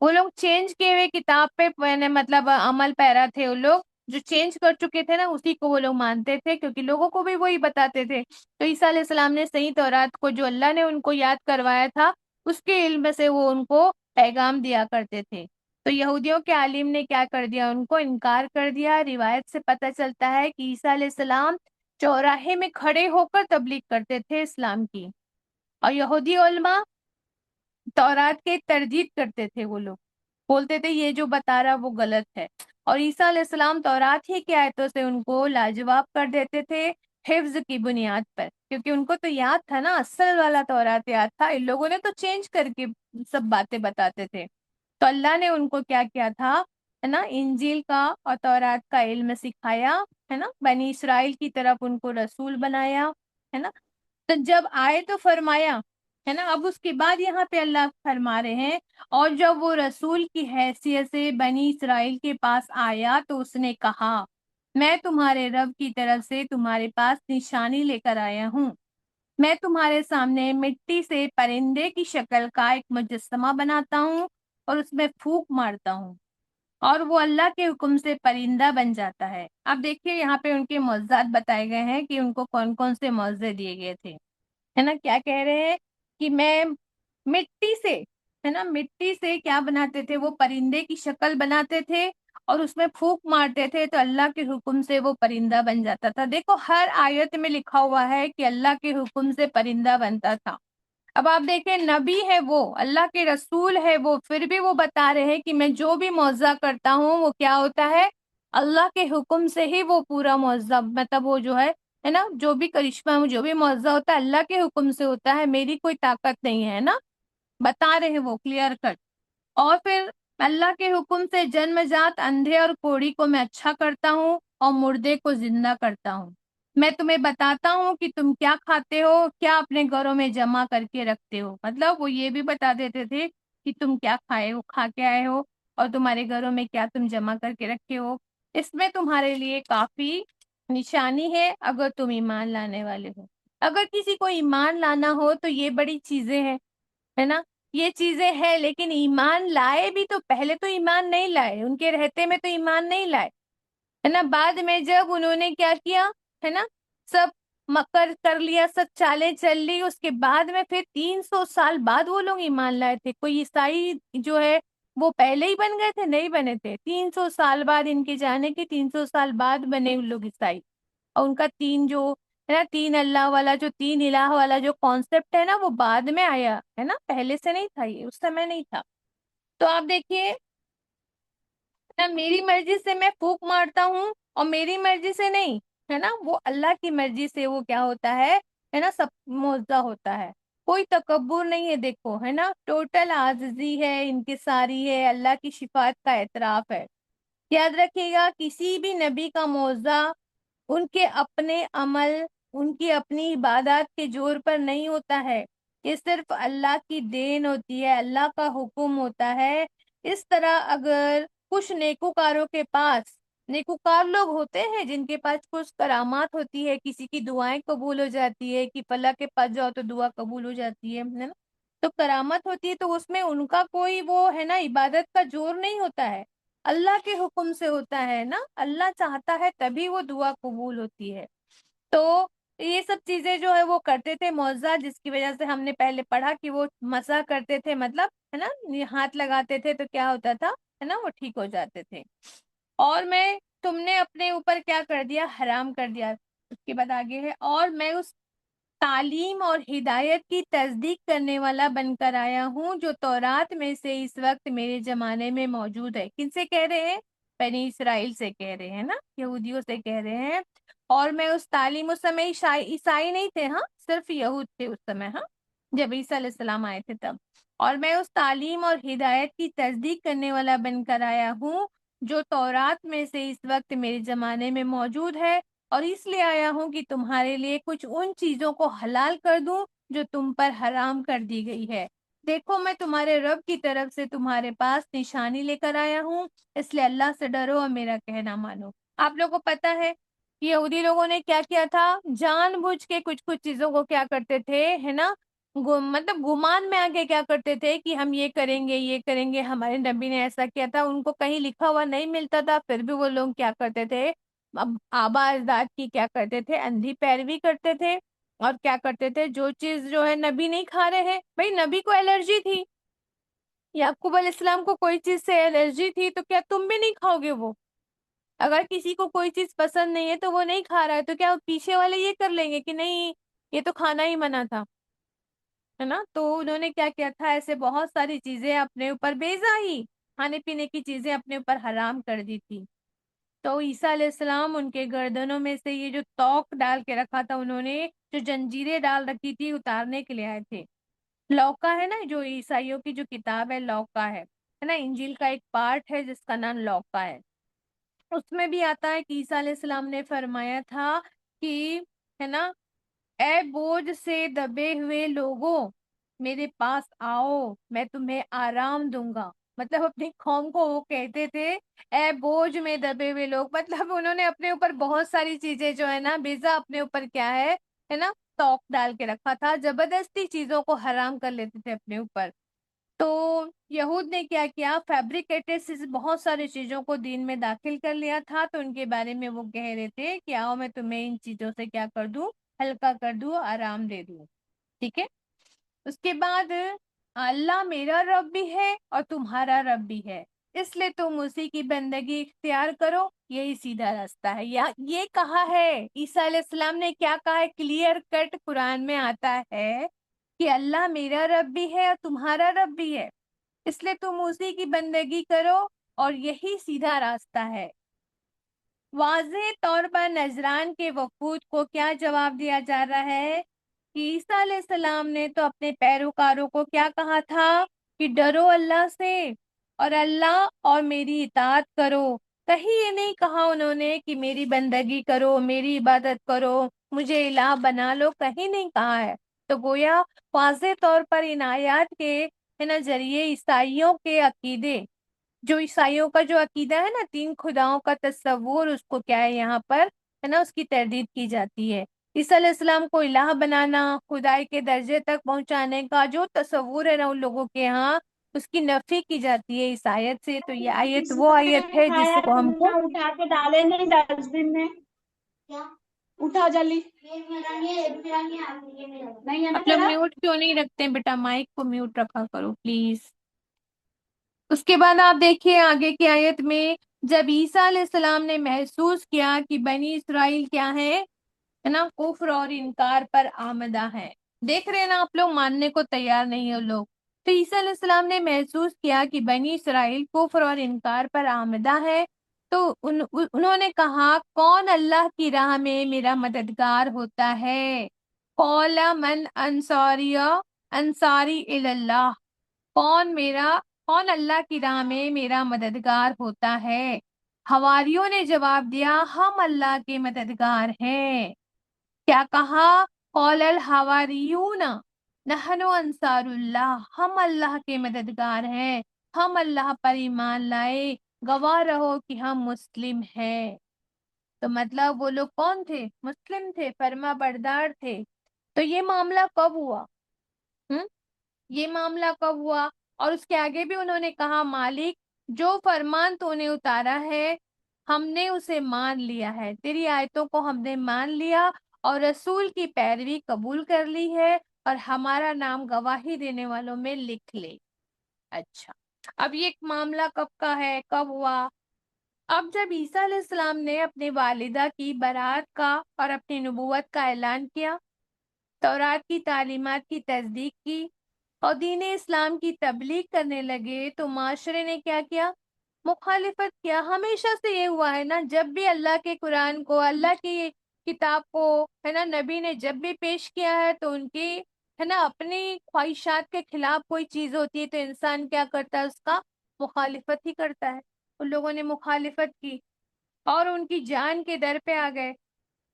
وہ لوگ چینج کیے ہوئے کتاب پہ مطلب عمل پیرا تھے، وہ لوگ جو چینج کر چکے تھے نا اسی کو وہ لوگ مانتے تھے، کیونکہ لوگوں کو بھی وہی بتاتے تھے۔ تو عیسیٰ علیہ السلام نے صحیح تورات کو جو اللہ نے ان کو یاد کروایا تھا اس کے علم سے وہ ان کو پیغام دیا کرتے تھے۔ تو یہودیوں کے عالم نے کیا کر دیا، ان کو انکار کر دیا۔ روایت سے پتہ چلتا ہے کہ عیسیٰ علیہ السلام چوراہے میں کھڑے ہو کر تبلیغ کرتے تھے اسلام کی، اور یہودی علماء تورات کے تردید کرتے تھے، وہ لوگ بولتے تھے یہ جو بتا رہا وہ غلط ہے، اور عیسیٰ علیہ السلام تورات ہی کی آیتوں سے ان کو لاجواب کر دیتے تھے حفظ کی بنیاد پر، کیونکہ ان کو تو یاد تھا نا، اصل والا تورات یاد تھا، ان لوگوں نے تو چینج کر کے سب باتیں بتاتے تھے۔ تو اللہ نے ان کو کیا کیا تھا، ہے نا، انجیل کا اور تورات کا علم سکھایا، ہے نا، بنی اسرائیل کی طرف ان کو رسول بنایا، ہے نا۔ تو جب آئے تو فرمایا، ہے نا، اب اس کے بعد یہاں پہ اللہ فرما رہے ہیں، اور جب وہ رسول کی حیثیت سے بنی اسرائیل کے پاس آیا تو اس نے کہا میں تمہارے رب کی طرف سے تمہارے پاس نشانی لے کر آیا ہوں، میں تمہارے سامنے مٹی سے پرندے کی شکل کا ایک مجسمہ بناتا ہوں اور اس میں پھونک مارتا ہوں اور وہ اللہ کے حکم سے پرندہ بن جاتا ہے۔ اب دیکھیے یہاں پہ ان کے معجزات بتائے گئے ہیں کہ ان کو کون کون سے معجزے دیے گئے تھے، ہے نا۔ کیا کہہ رہے ہیں کہ میں مٹی سے، ہے نا، مٹی سے کیا بناتے تھے، وہ پرندے کی شکل بناتے تھے اور اس میں پھونک مارتے تھے تو اللہ کے حکم سے وہ پرندہ بن جاتا تھا۔ دیکھو ہر آیت میں لکھا ہوا ہے کہ اللہ کے حکم سے پرندہ بنتا تھا۔ اب آپ دیکھیں نبی ہے وہ، اللہ کے رسول ہے وہ، پھر بھی وہ بتا رہے ہیں کہ میں جو بھی معجزہ کرتا ہوں وہ کیا ہوتا ہے، اللہ کے حکم سے ہی وہ پورا معجزہ، مطلب وہ جو ہے نا، جو بھی کرشمہ جو بھی معجزہ ہوتا ہے اللہ کے حکم سے ہوتا ہے، میری کوئی طاقت نہیں ہے نا، بتا رہے ہیں وہ کلیئر کٹ۔ اور پھر اللہ کے حکم سے جنم جات اندھے اور کوڑی کو میں اچھا کرتا ہوں اور مردے کو زندہ کرتا ہوں، میں تمہیں بتاتا ہوں کہ تم کیا کھاتے ہو، کیا اپنے گھروں میں جمع کر کے رکھتے ہو، مطلب وہ یہ بھی بتا دیتے تھے کہ تم کیا کھائے ہو، کھا کے آئے ہو، اور تمہارے گھروں میں کیا تم جمع کر کے رکھے ہو، اس میں تمہارے لیے کافی نشانی ہے اگر تم ایمان لانے والے ہو۔ اگر کسی کو ایمان لانا ہو تو یہ بڑی چیزیں ہیں، ہے نا، یہ چیزیں ہیں، لیکن ایمان لائے بھی تو پہلے تو ایمان نہیں لائے، ان کے رہتے میں تو ایمان نہیں لائے، ہے نا۔ بعد میں جب انہوں نے کیا کیا، ہے نا، سب مکر کر لیا، سب چالیں چل لی، اس کے بعد میں پھر 300 سال بعد وہ لوگ ایمان لائے تھے۔ کوئی عیسائی جو ہے وہ پہلے ہی بن گئے تھے؟ نہیں بنے تھے، 300 سال بعد، ان کے جانے کے 300 سال بعد بنے ان لوگ عیسائی۔ اور ان کا تین جو ہے نا، تین اللہ والا، جو تین الہ والا جو کانسیپٹ ہے نا، وہ بعد میں آیا ہے نا، پہلے سے نہیں تھا، یہ اس سمے نہیں تھا۔ تو آپ دیکھیے نا، میری مرضی سے میں پھونک مارتا ہوں اور میری مرضی سے نہیں، ہے نا، وہ اللہ کی مرضی سے وہ کیا ہوتا ہے نا، سب معجزہ ہوتا ہے، کوئی تکبر نہیں ہے، دیکھو ہے نا، ٹوٹل عاجزی ہے ان کی ساری، ہے اللہ کی شفاعت کا اعتراف ہے۔ یاد رکھیے گا کسی بھی نبی کا معجزہ ان کے اپنے عمل، ان کی اپنی عبادات کے زور پر نہیں ہوتا ہے، یہ صرف اللہ کی دین ہوتی ہے، اللہ کا حکم ہوتا ہے۔ اس طرح اگر کچھ نیکوکاروں کے پاس، نیکوکار لوگ ہوتے ہیں جن کے پاس کچھ کرامات ہوتی ہے، کسی کی دعائیں قبول ہو جاتی ہے کہ فلاں کے پاس جاؤ تو دعا قبول ہو جاتی ہے نا، تو کرامت ہوتی ہے، تو اس میں ان کا کوئی وہ ہے نا عبادت کا زور نہیں ہوتا ہے، اللہ کے حکم سے ہوتا ہے نا، اللہ چاہتا ہے تبھی وہ دعا قبول ہوتی ہے۔ تو یہ سب چیزیں جو ہے وہ کرتے تھے معجزہ، جس کی وجہ سے ہم نے پہلے پڑھا کہ وہ مسح کرتے تھے، مطلب ہے نا، یہ ہاتھ لگاتے تھے تو کیا ہوتا تھا، ہے نا، وہ ٹھیک ہو جاتے تھے۔ اور میں تم نے اپنے اوپر کیا کر دیا، حرام کر دیا۔ اس کے بعد آگے ہے، اور میں اس تعلیم اور ہدایت کی تصدیق کرنے والا بن کر آیا ہوں جو تورات میں سے اس وقت میرے زمانے میں موجود ہے۔ کن سے کہہ رہے ہیں؟ بنی اسرائیل سے کہہ رہے ہیں نا، یہودیوں سے کہہ رہے ہیں۔ اور میں اس تعلیم، اس سمے عیسائی نہیں تھے، ہاں، صرف یہود تھے اس سمے، ہاں، جب عیسیٰ علیہ السلام آئے تھے تب۔ اور میں اس تعلیم اور ہدایت کی تصدیق کرنے والا بن کر آیا ہوں جو تورات میں سے اس وقت میرے زمانے میں موجود ہے، اور اس لیے آیا ہوں کہ تمہارے لیے کچھ ان چیزوں کو حلال کر دوں جو تم پر حرام کر دی گئی ہے۔ دیکھو میں تمہارے رب کی طرف سے تمہارے پاس نشانی لے کر آیا ہوں، اس لیے اللہ سے ڈرو اور میرا کہنا مانو۔ آپ لوگوں کو پتہ ہے یہودی لوگوں نے کیا کیا تھا، جان بوجھ کے کچھ چیزوں کو کیا کرتے تھے، ہے نا، مطلب گمان میں آ کے کیا کرتے تھے کہ ہم یہ کریں گے یہ کریں گے، ہمارے نبی نے ایسا کیا تھا، ان کو کہیں لکھا ہوا نہیں ملتا تھا، پھر بھی وہ لوگ کیا کرتے تھے، اب آبا اجداد کی کیا کرتے تھے، اندھی پیروی کرتے تھے، اور کیا کرتے تھے، جو چیز جو ہے نبی نہیں کھا رہے، بھائی نبی کو الرجی تھی، یعقوب علیہ السلام کو کوئی چیز سے الرجی تھی، تو کیا تم بھی نہیں کھاؤ گے وہ؟ اگر کسی کو کوئی چیز پسند نہیں ہے تو وہ نہیں کھا رہا ہے، تو کیا پیچھے والے یہ کر لیں گے کہ نہیں یہ تو کھانا ہی منع تھا، ہے نا؟ تو انہوں نے کیا کیا تھا، ایسے بہت ساری چیزیں اپنے اوپر بیزا ہی کھانے پینے کی چیزیں اپنے اوپر حرام کر دی تھی۔ تو عیسیٰ علیہ السلام ان کے گردنوں میں سے یہ جو توق ڈال کے رکھا تھا انہوں نے، جو جنجیریں ڈال رکھی تھی، اتارنے کے لیے آئے تھے۔ لوکا ہے نا، جو عیسائیوں کی جو کتاب ہے لوکا ہے نا، انجیل کا ایک پارٹ ہے جس کا نام لوکا ہے، اس میں بھی آتا ہے کہ عیسیٰ علیہ السلام نے فرمایا تھا کہ ہے نا، اے بوجھ سے دبے ہوئے لوگوں میرے پاس آؤ، میں تمہیں آرام دوں گا۔ مطلب اپنی قوم کو وہ کہتے تھے اے بوجھ میں دبے ہوئے لوگ، مطلب انہوں نے اپنے اوپر بہت ساری چیزیں جو ہے نا بیزا اپنے اوپر کیا ہے نا توق ڈال کے رکھا تھا، زبردستی چیزوں کو حرام کر لیتے تھے اپنے اوپر۔ تو یہود نے کیا کیا، فیبریکیٹڈ سے بہت ساری چیزوں کو دین میں داخل کر لیا تھا، تو ان کے بارے میں وہ کہہ رہے تھے کہ آؤ میں تمہیں ان چیزوں سے کیا کر دوں، ہلکا کر دوں، آرام دے دوں، ٹھیک ہے۔ اس کے بعد اللہ میرا رب بھی ہے اور تمہارا رب بھی ہے، اس لیے تم اسی کی بندگی اختیار کرو، یہی سیدھا راستہ ہے۔ یہ کہا ہے عیسیٰ علیہ السلام نے، کیا کہا ہے، کلیئر کٹ قرآن میں آتا ہے کہ اللہ میرا رب بھی ہے اور تمہارا رب بھی ہے، اس لیے تم اسی کی بندگی کرو اور یہی سیدھا راستہ ہے۔ واضح طور پر نذران کے وفود کو کیا جواب دیا جا رہا ہے کہ عیسیٰ علیہ السلام نے تو اپنے پیروکاروں کو کیا کہا تھا کہ ڈرو اللہ سے اور اللہ اور میری اطاعت کرو، کہیں یہ نہیں کہا انہوں نے کہ میری بندگی کرو، میری عبادت کرو، مجھے الہ بنا لو، کہیں نہیں کہا ہے۔ تو گویا واضح طور پر ان آیات کے ہے نا ذریعے عیسائیوں کے عقیدے، جو عیسائیوں کا جو عقیدہ ہے نا تین خداؤں کا تصور، اس کو کیا ہے یہاں پر ہے نا اس کی تردید کی جاتی ہے۔ عیسیٰ علیہ السلام کو الہ بنانا، خدائی کے درجے تک پہنچانے کا جو تصور ہے نا ان لوگوں کے یہاں، اس کی نفی کی جاتی ہے اس آیت سے۔ تو یہ آیت وہ آیت ہے جس کھایا کو تم ہم نے کو اٹھا کے ڈالے نہیں ڈسٹ بن میں، اٹھا جلدی، نہیں ہے نا آپ لوگ تیرا؟ میوٹ کیوں نہیں رکھتے ہیں بیٹا، مائک کو میوٹ رکھا کرو پلیز۔ اس کے بعد آپ دیکھیے آگے کی آیت میں، جب عیسیٰ علیہ السلام نے محسوس کیا کہ بنی اسرائیل کیا ہے نا کفر اور انکار پر آمدہ ہے، دیکھ رہے ہیں نا آپ لوگ، ماننے کو تیار نہیں ہے لوگ۔ تو عیسیٰ علیہ السلام نے محسوس کیا کہ بنی اسرائیل کفر اور انکار پر آمدہ ہے، تو انہوں نے کہا کون اللہ کی راہ میں میرا مددگار ہوتا ہے؟ قال من انصاری اللہ، کون اللہ کی راہ میں میرا مددگار ہوتا ہے؟ حواریوں نے جواب دیا ہم اللہ کے مددگار ہیں۔ کیا کہا؟ قال الحواریون نحن انصار اللہ، ہم اللہ کے مددگار ہیں، ہم اللہ پر ایمان لائے، گواہ رہو کہ ہم مسلم ہیں۔ تو مطلب وہ لوگ کون تھے؟ مسلم تھے، فرما بردار تھے۔ تو یہ معاملہ کب ہوا؟ یہ معاملہ کب ہوا؟ اور اس کے آگے بھی انہوں نے کہا مالک جو فرمان تو نے اتارا ہے ہم نے اسے مان لیا ہے، تیری آیتوں کو ہم نے مان لیا اور رسول کی پیروی قبول کر لی ہے، اور ہمارا نام گواہی دینے والوں میں لکھ لے۔ اچھا، اب یہ معاملہ کب کا ہے، کب ہوا؟ اب جب عیسیٰ علیہ السلام نے اپنے والدہ کی برات کا اور اپنی نبوت کا اعلان کیا، تورات کی تعلیمات کی تصدیق کی اور دین اسلام کی تبلیغ کرنے لگے، تو معاشرے نے کیا کیا؟ مخالفت کیا۔ ہمیشہ سے یہ ہوا ہے نا، جب بھی اللہ کے قرآن کو، اللہ کی کتاب کو ہے نا نبی نے جب بھی پیش کیا ہے، تو ان کی ہے نا اپنی خواہشات کے خلاف کوئی چیز ہوتی ہے تو انسان کیا کرتا ہے، اس کا مخالفت ہی کرتا ہے۔ ان لوگوں نے مخالفت کی اور ان کی جان کے در پہ آ گئے۔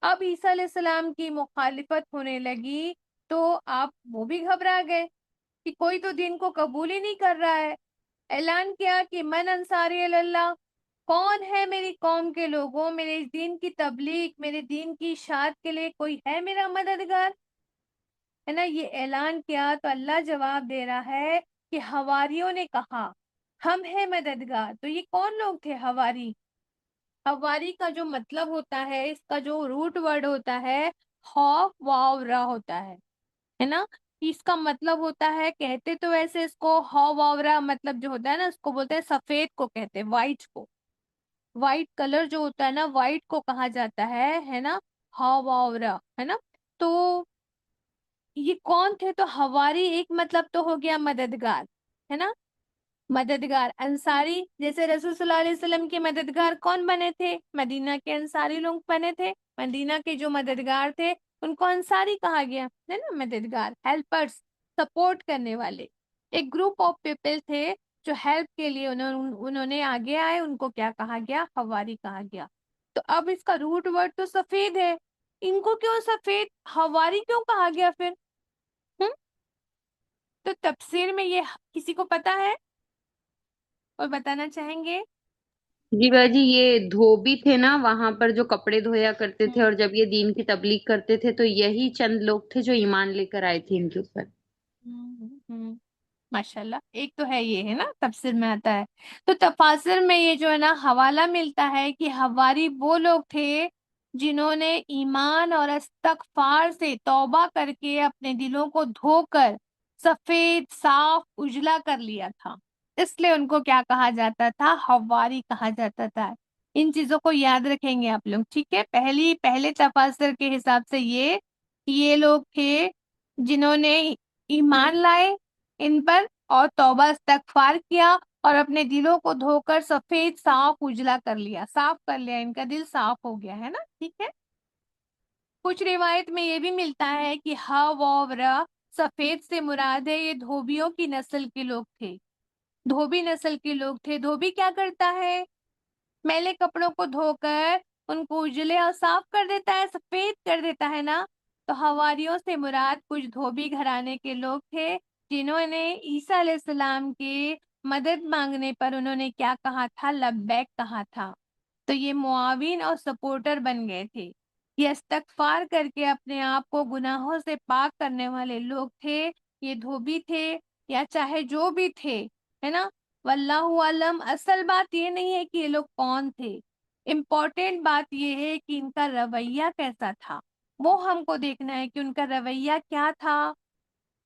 اب عیسیٰ علیہ السلام کی مخالفت ہونے لگی تو آپ وہ بھی گھبرا گئے کہ کوئی تو دین کو قبول ہی نہیں کر رہا ہے۔ اعلان کیا کہ من انصاری اللہ، کون ہے میری قوم کے لوگوں، میرے اس دین کی تبلیغ، میرے دین کی اشاعت کے لیے کوئی ہے میرا مددگار؟ ہے نا، یہ اعلان کیا تو اللہ جواب دے رہا ہے کہ حواریوں نے کہا ہم ہیں مددگار. تو یہ کون لوگ تھے حواری؟ حواری کا جو مطلب ہوتا ہے، اس کا جو روٹ ورڈ ہوتا ہے خوف واو را ہوتا ہے نا. اس کا مطلب ہوتا ہے، کہتے تو ویسے اس کو ہو واورا مطلب جو ہوتا ہے نا، اس کو بولتے ہیں سفید کو کہتے ہیں، وائٹ کو. وائٹ کلر جو ہوتا ہے نا، وائٹ کو کہا جاتا ہے نا، ہو واورا ہے نا. تو یہ کون تھے؟ تو حواری ایک مطلب تو ہو گیا مددگار، ہے نا، مددگار. انصاری، جیسے رسول صلی اللہ علیہ وسلم کے مددگار کون بنے تھے؟ مدینہ کے انصاری لوگ بنے تھے. مدینہ کے جو مددگار تھے ان کو انصاری کہا گیا ہے نا، مددگار، ہیلپرس، سپورٹ کرنے والے. ایک گروپ آف پیپل تھے جو ہیلپ کے لیے انہوں نے آگے آئے، ان کو کیا کہا گیا؟ حواری کہا گیا. تو اب اس کا روٹ ورڈ تو سفید ہے، ان کو کیوں سفید حواری کیوں کہا گیا پھر؟ ہم؟ تو تفسیر میں یہ کسی کو پتا ہے اور بتانا چاہیں گے؟ جی باجی، یہ دھوبی تھے نا وہاں پر جو کپڑے دھویا کرتے تھے، اور جب یہ دین کی تبلیغ کرتے تھے تو یہی چند لوگ تھے جو ایمان لے کر آئے تھے ان کے اوپر. ماشاء اللہ. ایک تو ہے یہ ہے نا، تفسیر میں آتا ہے. تو تفاسیر میں یہ جو ہے نا حوالہ ملتا ہے کہ حواری وہ لوگ تھے جنہوں نے ایمان اور استغفار سے توبہ کر کے اپنے دلوں کو دھو کر سفید صاف اجلا کر لیا تھا. اس لیے ان کو کیا کہا جاتا تھا؟ حواری کہا جاتا تھا. ان چیزوں کو یاد رکھیں گے آپ لوگ، ٹھیک ہے. پہلے تفاسیر کے حساب سے یہ لوگ تھے جنہوں نے ایمان لائے ان پر اور توبہ استغفار کیا اور اپنے دلوں کو دھو کر سفید صاف اجلا کر لیا، صاف کر لیا، ان کا دل صاف ہو گیا ہے نا، ٹھیک ہے. کچھ روایت میں یہ بھی ملتا ہے کہ ہا و را سفید سے مراد ہے یہ دھوبیوں کی نسل کے لوگ تھے، دھوبی نسل کے لوگ تھے. دھوبی کیا کرتا ہے؟ میلے کپڑوں کو دھو کر ان کو اجلے اور صاف کر دیتا ہے، سفید کر دیتا ہے نا. تو حواریوں سے مراد کچھ دھوبی گھرانے کے لوگ تھے جنہوں نے عیسیٰ علیہ السلام کی مدد مانگنے پر انہوں نے کیا کہا تھا؟ لبیک کہا تھا. تو یہ معاون اور سپورٹر بن گئے تھے. یہ استغفار کر کے اپنے آپ کو گناہوں سے پاک کرنے والے لوگ تھے. یہ دھوبی تھے یا چاہے جو بھی تھے، ہے نا. واللہ عالم. اصل بات یہ نہیں ہے کہ یہ لوگ کون تھے، امپورٹنٹ بات یہ ہے کہ ان کا رویہ کیسا تھا، وہ ہم کو دیکھنا ہے کہ ان کا رویہ کیا تھا.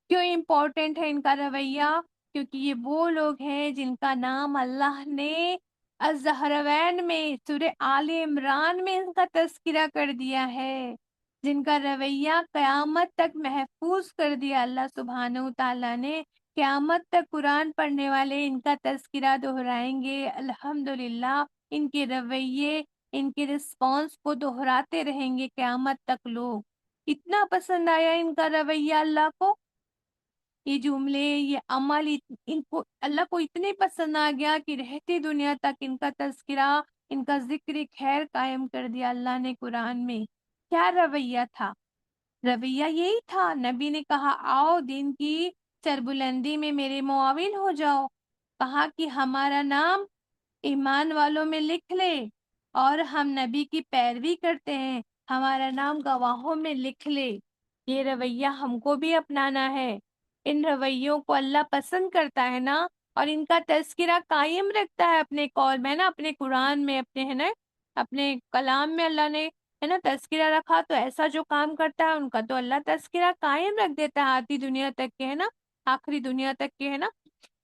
کیوں امپورٹنٹ ہے ان کا رویہ؟ کیونکہ یہ وہ لوگ ہیں جن کا نام اللہ نے الزہراوین میں سورہ آل عمران میں ان کا تذکرہ کر دیا ہے، جن کا رویہ قیامت تک محفوظ کر دیا اللہ سبحانہ و تعالیٰ نے. قیامت تک قرآن پڑھنے والے ان کا تذکرہ دہرائیں گے الحمدللہ. ان کے رویے، ان کے رسپانس کو دہراتے رہیں گے قیامت تک لوگ. اتنا پسند آیا ان کا رویہ اللہ کو، یہ جملے، یہ عمل ان کو اللہ کو اتنے پسند آ گیا کہ رہتی دنیا تک ان کا تذکرہ، ان کا ذکر خیر قائم کر دیا اللہ نے قرآن میں. کیا رویہ تھا؟ رویہ یہی تھا. نبی نے کہا آؤ دین کی سربلندی میں میرے معاون ہو جاؤ. کہا کہ ہمارا نام ایمان والوں میں لکھ لے، اور ہم نبی کی پیروی کرتے ہیں، ہمارا نام گواہوں میں لکھ لے. یہ رویہ ہم کو بھی اپنانا ہے. ان رویوں کو اللہ پسند کرتا ہے نا، اور ان کا تذکرہ قائم رکھتا ہے اپنے قول میں نا، اپنے قرآن میں، اپنے ہے نا اپنے کلام میں اللہ نے ہے نا تذکرہ رکھا. تو ایسا جو کام کرتا ہے ان کا تو اللہ تذکرہ قائم رکھ دیتا ہے آتی دنیا تک کے، ہے نا، آخری دنیا تک کے، ہے نا.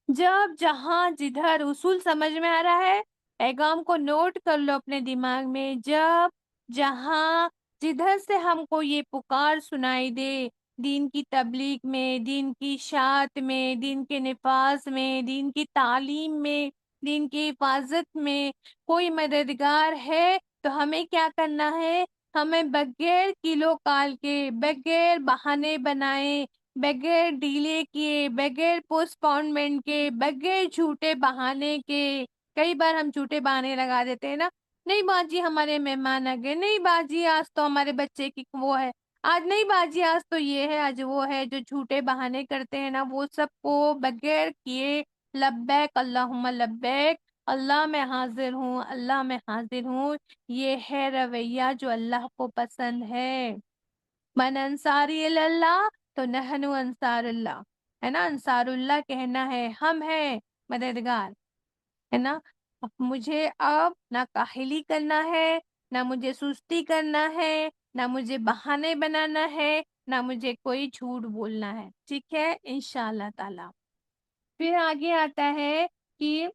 جب جہاں جدھر اصول سمجھ میں آ رہا ہے، پیغام کو نوٹ کر لو اپنے دماغ میں. جب جہاں جدھر سے ہم کو یہ پکار سنائی دے دین کی تبلیغ میں، دین کی اشاعت میں، دین کے نفاذ میں، دین کی تعلیم میں، دین کی حفاظت میں کوئی مددگار ہے، تو ہمیں کیا کرنا ہے؟ ہمیں بغیر کیلو کال کے، بغیر بہانے بنائے، بغیر ڈیلے کیے، بغیر پوسٹ پونمنٹ کے، بغیر جھوٹے بہانے کے. کئی بار ہم جھوٹے بہانے لگا دیتے ہیں نا، نہیں باجی ہمارے مہمان آ گئے، نہیں باجی آج تو ہمارے بچے کی وہ ہے، آج نہیں باجی آج تو یہ ہے، آج وہ ہے. جو جھوٹے بہانے کرتے ہیں نا، وہ سب کو بغیر کیے لبیک اللہم لبیک، اللہ میں حاضر ہوں، اللہ میں حاضر ہوں. یہ ہے رویہ جو اللہ کو پسند ہے. من انصاری اللہ، تو نحنو انصار اللہ، ہے نا، انصار اللہ کہنا ہے، ہم ہیں مددگار، ہے نا۔ اب مجھے اب نہ کاہلی کرنا ہے، نہ مجھے سستی کرنا ہے، نہ مجھے بہانے بنانا ہے، نہ مجھے کوئی جھوٹ بولنا ہے، ٹھیک ہے، انشاءاللہ تعالی۔ پھر آگے آتا ہے کہ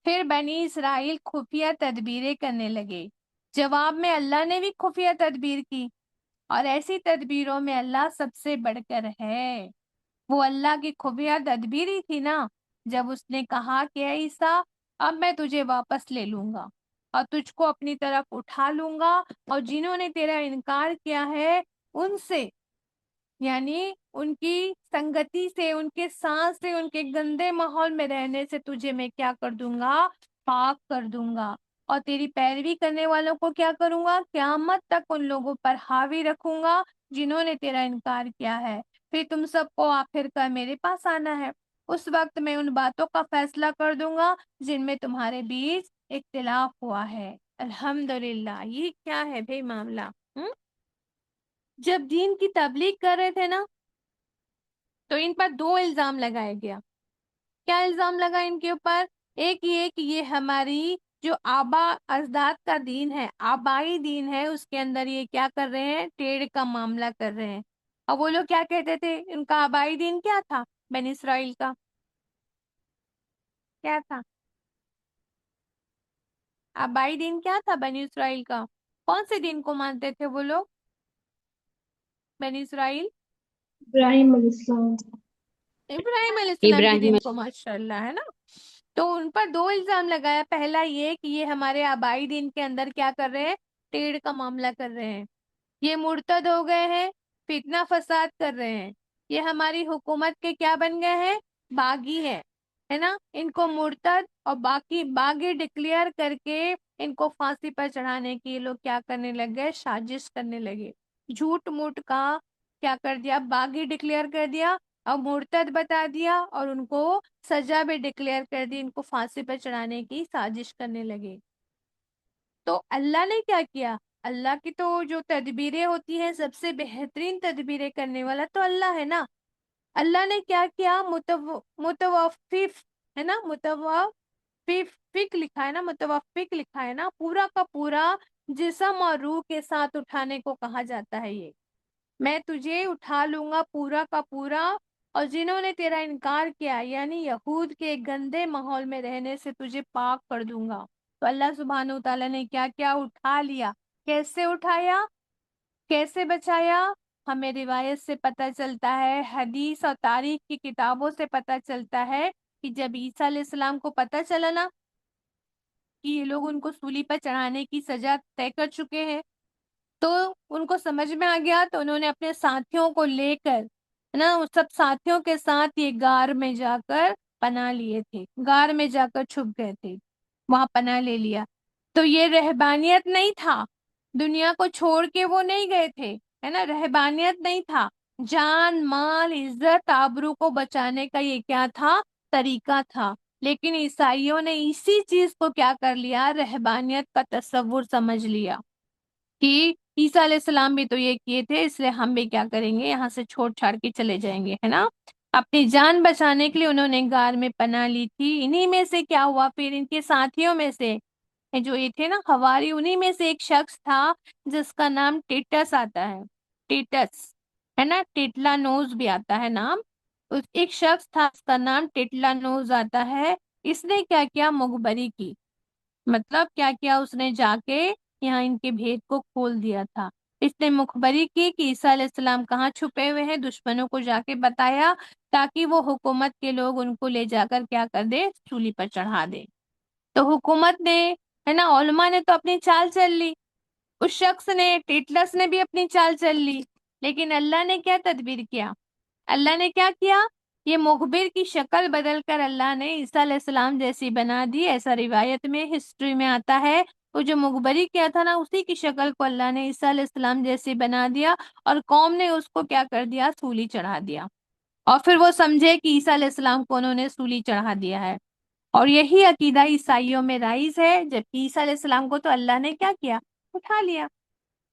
پھر بنی اسرائیل خفیہ تدبیریں کرنے لگے، جواب میں اللہ نے بھی خفیہ تدبیر کی، اور ایسی تدبیروں میں اللہ سب سے بڑھ کر ہے۔ وہ اللہ کی خفیہ تدبیر ہی تھی نا، جب اس نے کہا کہ اے عیسیٰ اب میں تجھے واپس لے لوں گا اور تجھ کو اپنی طرف اٹھا لوں گا، اور جنہوں نے تیرا انکار کیا ہے ان سے، یعنی ان کی سنگتی سے، ان کے ساتھ سے، ان کے گندے ماحول میں رہنے سے تجھے میں کیا کر دوں گا، پاک کر دوں گا، اور تیری پیروی کرنے والوں کو کیا کروں گا، قیامت تک ان لوگوں پر حاوی رکھوں گا جنہوں نے تیرا انکار کیا ہے۔ پھر تم سب کو آخر کار میرے پاس آنا ہے، اس وقت میں ان باتوں کا فیصلہ کر دوں گا جن میں تمہارے بیچ اختلاف ہوا ہے۔ الحمدللہ، یہ کیا ہے بھئی معاملہ؟ جب دین کی تبلیغ کر رہے تھے نا تو ان پر دو الزام لگایا گیا۔ کیا الزام لگا ان کے اوپر؟ ایک یہ کہ یہ ہماری جو آبا اجداد کا دین ہے، آبائی دین ہے، اس کے اندر یہ کیا کر رہے ہیں، ٹیڑھ کا معاملہ کر رہے ہیں۔ اور وہ لوگ کیا کہتے تھے، ان کا آبائی دین کیا تھا، بنی اسرائیل کا کیا تھا، آبائی دین کیا تھا بنی اسرائیل کا؟ کون سے دین کو مانتے تھے وہ لوگ بنی اسرائیل؟ ابراہیم علیہ السلام۔ ابراہیم علیہ السلام کے ابراہیم دین کو، ماشاء اللہ، ہے نا۔ تو ان پر دو الزام لگایا، پہلا یہ کہ یہ ہمارے آبائی دین کے اندر کیا کر رہے ہیں، ٹیڑھ کا معاملہ کر رہے ہیں، یہ مرتد ہو گئے ہیں، فتنہ فساد کر رہے ہیں، یہ ہماری حکومت کے کیا بن گئے ہیں، باغی ہے نا، ان کو مرتد اور باقی باغی ڈکلیئر کر کے ان کو پھانسی پر چڑھانے کی یہ لوگ کیا کرنے لگ گئے، سازش کرنے لگے، جھوٹ موٹ کا کیا کر دیا، باغی ڈکلیئر کر دیا اور مرتد بتا دیا، اور ان کو سزا بھی ڈکلیئر کر دی، ان کو پھانسی پر چڑھانے کی سازش کرنے لگے۔ تو اللہ نے کیا کیا، اللہ کی تو جو تدبیریں ہوتی ہیں سب سے بہترین تدبیریں کرنے والا تو اللہ ہے نا۔ اللہ نے کیا کیا، متوفف ہے نا، متوفق لکھا ہے نا، متوفق لکھا ہے نا، پورا کا پورا جسم اور روح کے ساتھ اٹھانے کو کہا جاتا ہے۔ یہ میں تجھے اٹھا لوں گا پورا کا پورا، اور جنہوں نے تیرا انکار کیا یعنی یہود کے گندے ماحول میں رہنے سے تجھے پاک کر دوں گا۔ تو اللہ سبحانہ وتعالیٰ نے کیا کیا، اٹھا لیا۔ کیسے اٹھایا، کیسے بچایا؟ ہمیں روایت سے پتہ چلتا ہے، حدیث اور تاریخ کی کتابوں سے پتہ چلتا ہے کہ جب عیسیٰ علیہ السلام کو پتہ چلا نا کہ یہ لوگ ان کو سولی پر چڑھانے کی سزا طے کر چکے ہیں، تو ان کو سمجھ میں آ گیا، تو انہوں نے اپنے ساتھیوں کو لے کر، ہے نا، ان سب ساتھیوں کے ساتھ یہ غار میں جا کر پناہ لیے تھے، غار میں جا کر چھپ گئے تھے، وہاں پناہ لے لیا۔ تو یہ رہبانیت نہیں تھا، دنیا کو چھوڑ کے وہ نہیں گئے تھے، ہے نا، رہبانیت نہیں تھا، جان مال عزت آبرو کو بچانے کا یہ کیا تھا، طریقہ تھا۔ لیکن عیسائیوں نے اسی چیز کو کیا کر لیا، رہبانیت کا تصور سمجھ لیا کہ عیسیٰ علیہ السلام بھی تو یہ کیے تھے، اس لیے ہم بھی کیا کریں گے، یہاں سے چھوڑ چھاڑ کے چلے جائیں گے، ہے نا۔ اپنی جان بچانے کے لیے انہوں نے غار میں پناہ لی تھی۔ انہی میں سے کیا ہوا، پھر ان کے ساتھیوں میں سے جو یہ تھے نا حواری، انہی میں سے ایک شخص تھا جس کا نام ٹیٹس آتا ہے، ٹیٹس، ہے نا، ٹیٹلا نوز بھی آتا ہے نام، ایک شخص تھا اس کا نام ٹیٹلا نوز آتا ہے۔ اس نے کیا کیا، مخبری کی، مطلب کیا کیا، اس نے جا کے یہاں ان کے بھید کو کھول دیا تھا۔ اس نے مخبری کی کہ عیسیٰ علیہ السلام کہاں چھپے ہوئے ہیں، دشمنوں کو جا کے بتایا تاکہ وہ حکومت کے لوگ ان کو لے جا کر کیا کر دے، سولی پر چڑھا دے۔ تو حکومت نے، ہے نا، علماء نے تو اپنی چال چل لی، اس شخص نے، ٹیٹلس نے بھی اپنی چال چل لی، لیکن اللہ نے کیا تدبیر کیا، اللہ نے کیا کیا، یہ مخبر کی شکل بدل کر اللہ نے عیسیٰ علیہ السلام جیسی بنا دی۔ ایسا روایت میں، ہسٹری میں آتا ہے، وہ جو مخبری کیا تھا نا، اسی کی شکل کو اللہ نے عیسیٰ علیہ السلام جیسی بنا دیا، اور قوم نے اس کو کیا کر دیا، سولی چڑھا دیا، اور پھر وہ سمجھے کہ عیسیٰ علیہ السلام کو انہوں نے سولی چڑھا دیا ہے۔ اور یہی عقیدہ عیسائیوں میں رائج ہے، جب عیسیٰ علیہ السلام کو تو اللہ نے کیا کیا، اٹھا لیا،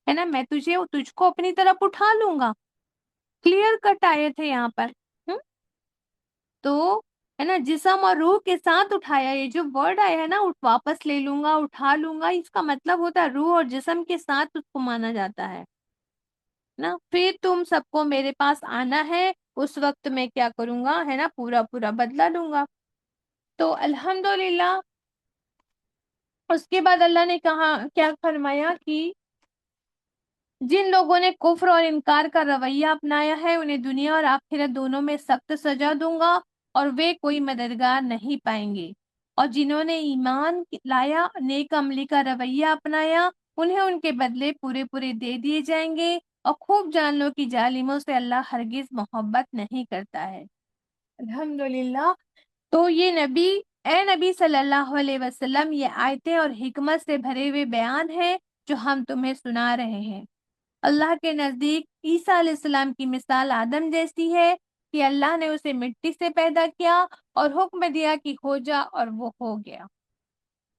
ہے نا، میں تجھ کو اپنی طرف اٹھا لوں گا، کلیئر کٹ آئے تھے یہاں پر. تو ہے نا جسم اور روح کے ساتھ اٹھایا. یہ جو ورڈ آیا ہے نا واپس لے لوں گا, اٹھا لوں گا, اس کا مطلب ہوتا ہے روح اور جسم کے ساتھ اس کو مانا جاتا ہے نا. پھر تم سب کو میرے پاس آنا ہے, اس وقت میں کیا کروں گا ہے نا پورا پورا بدلہ لوں گا. تو الحمدللہ اس کے بعد اللہ نے کہا کیا فرمایا کہ جن لوگوں نے کفر اور انکار کا رویہ اپنایا ہے انہیں دنیا اور آخرت دونوں میں سخت سزا دوں گا اور وہ کوئی مددگار نہیں پائیں گے. اور جنہوں نے ایمان لایا, نیک عملی کا رویہ اپنایا, انہیں ان کے بدلے پورے پورے دے دیے جائیں گے. اور خوب جان لو کہ ظالموں سے اللہ ہرگز محبت نہیں کرتا ہے. الحمدللہ. تو یہ اے نبی صلی اللہ علیہ وسلم, یہ آیتیں اور حکمت سے بھرے ہوئے بیان ہیں جو ہم تمہیں سنا رہے ہیں. اللہ کے نزدیک عیسیٰ علیہ السلام کی مثال آدم جیسی ہے کہ اللہ نے اسے مٹی سے پیدا کیا اور حکم دیا کہ ہو جا, اور وہ ہو گیا.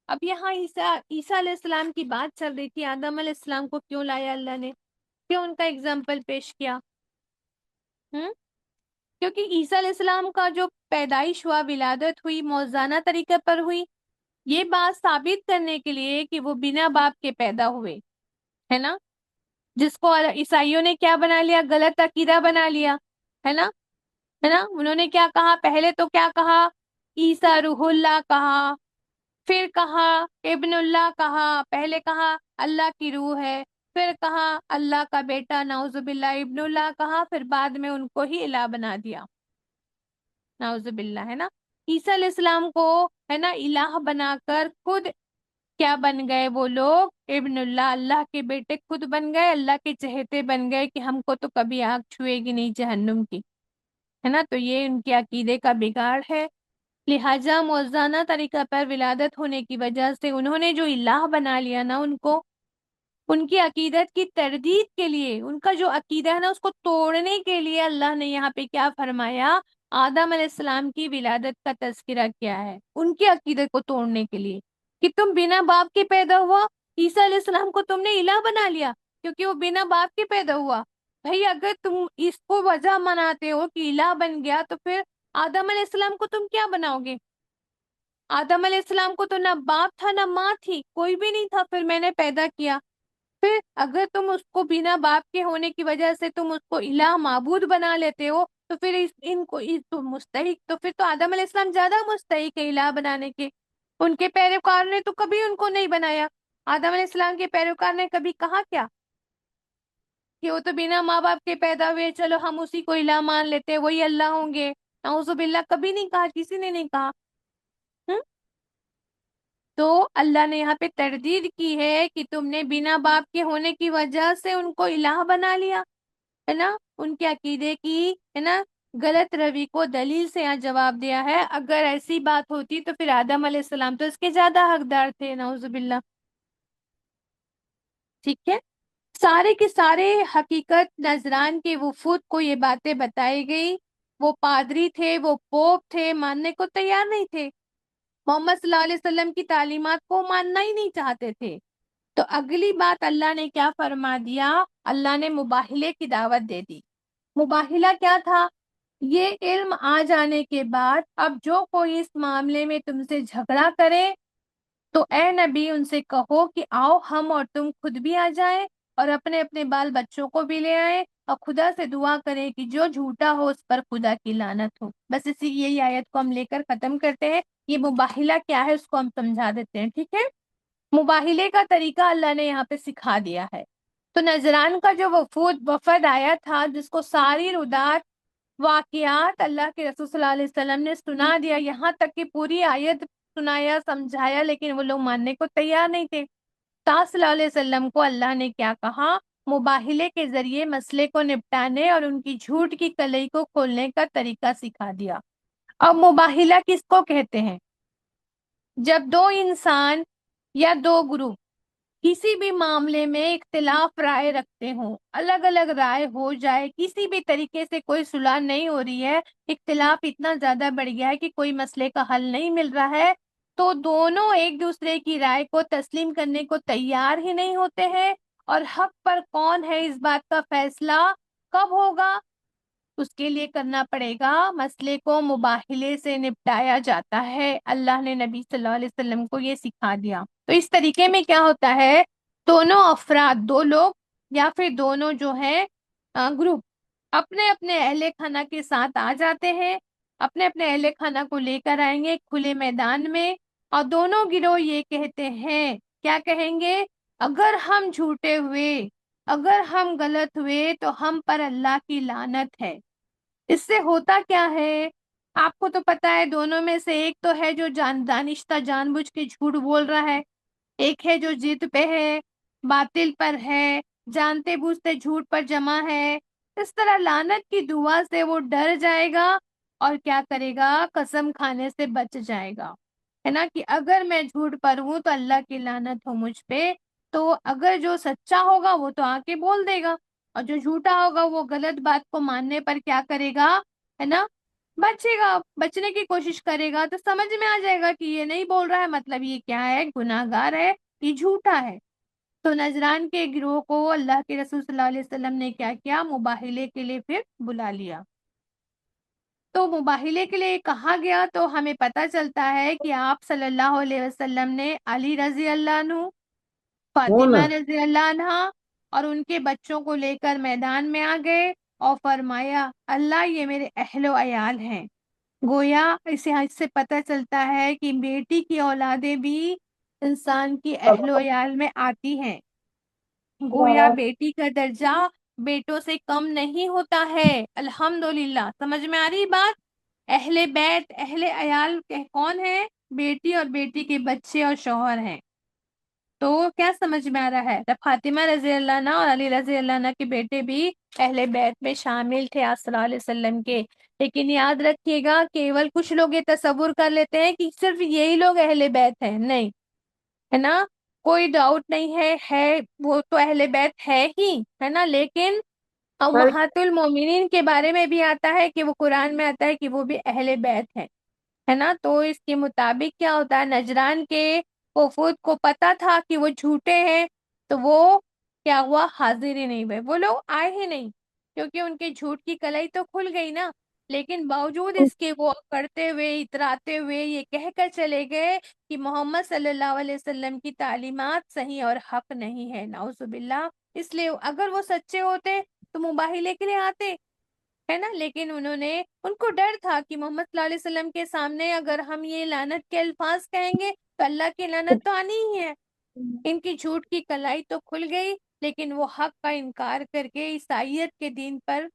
اب یہاں عیسیٰ علیہ السلام کی بات چل رہی تھی. آدم علیہ السلام کو کیوں لایا اللہ نے, کیوں ان کا اگزامپل پیش کیا؟ کیونکہ عیسیٰ علیہ السلام کا جو پیدائش ہوا, ولادت ہوئی, موزانہ طریقے پر ہوئی, یہ بات ثابت کرنے کے لیے کہ وہ بنا باپ کے پیدا ہوئے, ہے نا. جس کو عیسائیوں نے کیا بنا لیا, غلط عقیدہ بنا لیا, ہے نا. انہوں نے کیا کہا, پہلے تو کیا کہا, عیسیٰ روح اللہ کہا, پھر کہا ابن اللہ کہا, پہلے کہا اللہ کی روح ہے, پھر کہا اللہ کا بیٹا نعوذ باللہ ابن اللہ کہا, پھر بعد میں ان کو ہی الہ بنا دیا, نعوذ باللہ, ہے نا. عیسیٰ علیہ السلام کو ہے نا الہ بنا کر خود کیا بن گئے وہ لوگ, ابن اللہ, اللہ کے بیٹے خود بن گئے, اللہ کے چہیتے بن گئے کہ ہم کو تو کبھی آگ چھوئے گی نہیں جہنم کی, ہے نا. تو یہ ان کے عقیدے کا بگاڑ ہے. لہٰذا موزانہ طریقہ پر ولادت ہونے کی وجہ سے انہوں نے جو الہ بنا لیا نا, ان کو ان کی عقیدت کی تردید کے لیے, ان کا جو عقیدہ ہے نا اس کو توڑنے کے لیے اللہ نے یہاں پہ کیا فرمایا, آدم علیہ السلام کی ولادت کا تذکرہ کیا ہے, ان کے عقیدت کو توڑنے کے لیے کہ تم بنا باپ کے پیدا ہوا, عیسیٰ علیہ السلام کو تم نے الہ بنا لیا کیونکہ وہ بنا باپ کے پیدا ہوا. بھائی اگر تم اس کو وجہ مناتے ہو کہ الہ بن گیا, تو پھر آدم علیہ السلام کو تم کیا بناؤ گے؟ آدم علیہ السلام کو تو نہ باپ تھا نہ ماں تھی, کوئی بھی نہیں تھا, پھر میں نے پیدا کیا. پھر اگر تم اس کو بنا باپ کے ہونے کی وجہ سے تم اس کو الہ معبود بنا لیتے ہو, تو پھر ان کو تو مستحق, تو پھر تو آدم علیہ السلام زیادہ مستحق ہے الہ بنانے کے. ان کے پیروکار نے تو کبھی ان کو نہیں بنایا. آدم علیہ السلام کے پیروکار نے کبھی کہا کیا کہ وہ تو بنا ماں باپ کے پیدا ہوئے, چلو ہم اسی کو الہ مان لیتے, وہی اللہ ہوں گے, نعوذ باللہ, کبھی نہیں کہا, کسی نے نہیں کہا. تو اللہ نے یہاں پہ تردید کی ہے کہ تم نے بنا باپ کے ہونے کی وجہ سے ان کو الہ بنا لیا, ہے نا. ان کے عقیدے کی ہے نا غلط روی کو دلیل سے یہاں جواب دیا ہے. اگر ایسی بات ہوتی تو پھر آدم علیہ السلام تو اس کے زیادہ حقدار تھے, نعوذ باللہ. ٹھیک ہے. سارے کے سارے حقیقت نذران کے وفود کو یہ باتیں بتائی گئی. وہ پادری تھے, وہ پوپ تھے, ماننے کو تیار نہیں تھے. محمد صلی اللہ علیہ وسلم کی تعلیمات کو ماننا ہی نہیں چاہتے تھے. تو اگلی بات اللہ نے کیا فرما دیا, اللہ نے مباہلے کی دعوت دے دی. مباہلہ کیا تھا؟ یہ علم آ جانے کے بعد اب جو کوئی اس معاملے میں تم سے جھگڑا کرے تو اے نبی ان سے کہو کہ آؤ ہم اور تم خود بھی آ جائیں اور اپنے اپنے بال بچوں کو بھی لے آئیں, اور خدا سے دعا کریں کہ جو جھوٹا ہو اس پر خدا کی لعنت ہو. بس یہی آیت کو ہم لے کر ختم کرتے ہیں. یہ مباہلہ کیا ہے اس کو ہم سمجھا دیتے ہیں, ٹھیک ہے. مباہلے کا طریقہ اللہ نے یہاں پہ سکھا دیا ہے. تو نذران کا جو وفد آیا تھا, جس کو ساری رودات واقعات اللہ کے رسول صلی اللہ علیہ وسلم نے سنا دیا, یہاں تک کہ پوری آیت سنایا, سمجھایا, لیکن وہ لوگ ماننے کو تیار نہیں تھے. صلی اللہ علیہ وسلم کو اللہ نے کیا کہا, مباہلے کے ذریعے مسئلے کو نپٹانے اور ان کی جھوٹ کی کلئی کو کھولنے کا طریقہ سکھا دیا. اب مباہلہ کس کو کہتے ہیں؟ جب دو انسان یا دو گروپ کسی بھی معاملے میں اختلاف رائے رکھتے ہوں, الگ الگ رائے ہو جائے, کسی بھی طریقے سے کوئی صلح نہیں ہو رہی ہے, اختلاف اتنا زیادہ بڑھ گیا ہے کہ کوئی مسئلے کا حل نہیں مل رہا ہے, تو دونوں ایک دوسرے کی رائے کو تسلیم کرنے کو تیار ہی نہیں ہوتے ہیں. اور حق پر کون ہے اس بات کا فیصلہ کب ہوگا؟ اس کے لیے کرنا پڑے گا، مسئلے کو مباہلے سے نپٹایا جاتا ہے۔ اللہ نے نبی صلی اللہ علیہ وسلم کو یہ سکھا دیا۔ تو اس طریقے میں کیا ہوتا ہے، دونوں افراد، دو لوگ یا پھر دونوں جو ہے گروپ، اپنے اپنے اہل خانہ کے ساتھ آ جاتے ہیں، اپنے اپنے اہل خانہ کو لے کر آئیں گے کھلے میدان میں، اور دونوں گروہ یہ کہتے ہیں، کیا کہیں گے، اگر ہم جھوٹے ہوئے، اگر ہم غلط ہوئے تو ہم پر اللہ کی لعنت ہے۔ اس سے ہوتا کیا ہے، آپ کو تو پتا ہے، دونوں میں سے ایک تو ہے جو دانشتہ جان بوجھ کے جھوٹ بول رہا ہے، ایک ہے جو ضد پہ ہے، باطل پر ہے، جانتے بوجھتے جھوٹ پر جمع ہے۔ اس طرح لعنت کی دعا سے وہ ڈر جائے گا اور کیا کرے گا، قسم کھانے سے بچ جائے گا، ہے نا، کہ اگر میں جھوٹ پر ہوں تو اللہ کی لعنت ہو مجھ پہ۔ تو اگر جو سچا ہوگا وہ تو آ کے بول دے گا، اور جو جھوٹا ہوگا وہ غلط بات کو ماننے پر کیا کرے گا، ہے نا، بچے گا، بچنے کی کوشش کرے گا۔ تو سمجھ میں آ جائے گا کہ یہ نہیں بول رہا ہے، مطلب یہ کیا ہے، گناہ گار ہے، یہ جھوٹا ہے۔ تو نجران کے گروہ کو اللہ کے رسول صلی اللہ علیہ وسلم نے کیا کیا، مباہلے کے لیے پھر بلا لیا۔ تو مباہلے کے لیے کہا گیا تو ہمیں پتہ چلتا ہے کہ آپ صلی اللہ علیہ وسلم نے علی رضی اللہ عنہ، فاطمہ رضی اللہ عنہ اور ان کے بچوں کو لے کر میدان میں آ گئے اور فرمایا، اللہ یہ میرے اہل و عیال ہیں۔ گویا اس سے پتہ چلتا ہے کہ بیٹی کی اولادیں بھی انسان کی اہل و عیال میں آتی ہیں۔ گویا بیٹی کا درجہ بیٹوں سے کم نہیں ہوتا ہے، الحمدللہ۔ سمجھ میں آ رہی بات؟ اہل بیت، اہل عیال کون ہیں؟ بیٹی اور بیٹی کے بچے اور شوہر ہیں۔ تو کیا سمجھ میں آ رہا ہے، جب فاطمہ رضی اللہ عنہ اور علی رضی اللہ عنہ کے بیٹے بھی اہل بیت میں شامل تھے آپ صلی اللہ علیہ وسلم کے۔ لیکن یاد رکھیے گا، کیول کچھ لوگ یہ تصور کر لیتے ہیں کہ صرف یہی لوگ اہل بیت ہیں، نہیں، ہے نا، کوئی ڈاؤٹ نہیں ہے وہ تو اہل بیت ہے ہی، ہے نا، لیکن امہات المومنین کے بارے میں بھی آتا ہے کہ وہ قرآن میں آتا ہے کہ وہ بھی اہل بیت ہیں، ہے نا۔ تو اس کے مطابق کیا ہوتا ہے، نجران کے وفود کو پتا تھا کہ وہ جھوٹے ہیں، تو وہ کیا ہوا، حاضر ہی نہیں ہوئے، وہ لوگ آئے ہی نہیں، کیونکہ ان کے جھوٹ کی کلائی تو کھل گئی نا۔ لیکن باوجود اس کے وہ کرتے ہوئے، اتراتے ہوئے یہ کہہ کر چلے گئے کہ محمد صلی اللہ علیہ وسلم کی تعلیمات صحیح اور حق نہیں ہے، نعوذ باللہ۔ اس لیے اگر وہ سچے ہوتے تو مباہلے کے لیے آتے، ہے نا، لیکن انہوں نے، ان کو ڈر تھا کہ محمد صلی اللہ علیہ وسلم کے سامنے اگر ہم یہ لعنت کے الفاظ کہیں گے تو اللہ کی لعنت تو آنی ہی ہے۔ ان کی جھوٹ کی کلائی تو کھل گئی، لیکن وہ حق کا انکار کر کے عیسائیت کے دین پر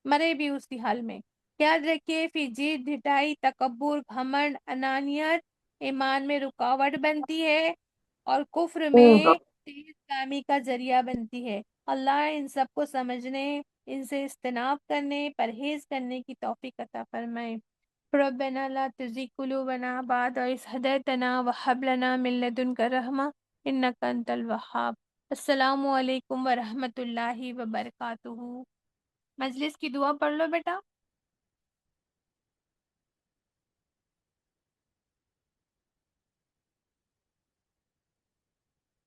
مرے بھی اسی حال میں۔ یاد رکھیے، پھر جیت، ڈھٹائی، تکبر، گھمنڈ، انانیت ایمان میں رکاوٹ بنتی ہے اور کفر میں تیز گامی کا ذریعہ بنتی ہے۔ اللہ ان سب کو سمجھنے، ان سے اجتناب کرنے، پرہیز کرنے کی توفیق عطا فرمائے۔ ربنا لا تزغ قلوبنا بعد إذ هديتنا وهب لنا من لدنك رحمة إنك أنت الوهاب۔ السلام علیکم ورحمۃ اللہ وبرکاتہ۔ مجلس کی دعا پڑھ لو بیٹا،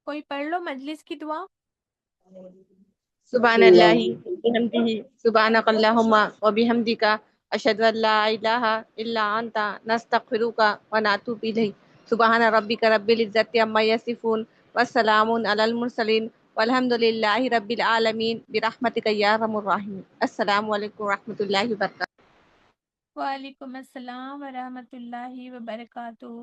کوئی پڑھ لو مجلس کی دعا۔ سبحان اللہ وبحمدہ، سبحانک اللہم وبحمدک، اشہد ان لا الہ الا انت، نستغفرک ونتوب الیک۔ سبحان ربک رب العزت عما یصفون، والسلام علی المرسلین، والحمد للہ رب العالمین، برحمتک یا ارحم الراحمین۔ السلام علیکم ورحمۃ اللہ وبرکاتہ۔ وعلیکم السلام ورحمۃ اللہ وبرکاتہ۔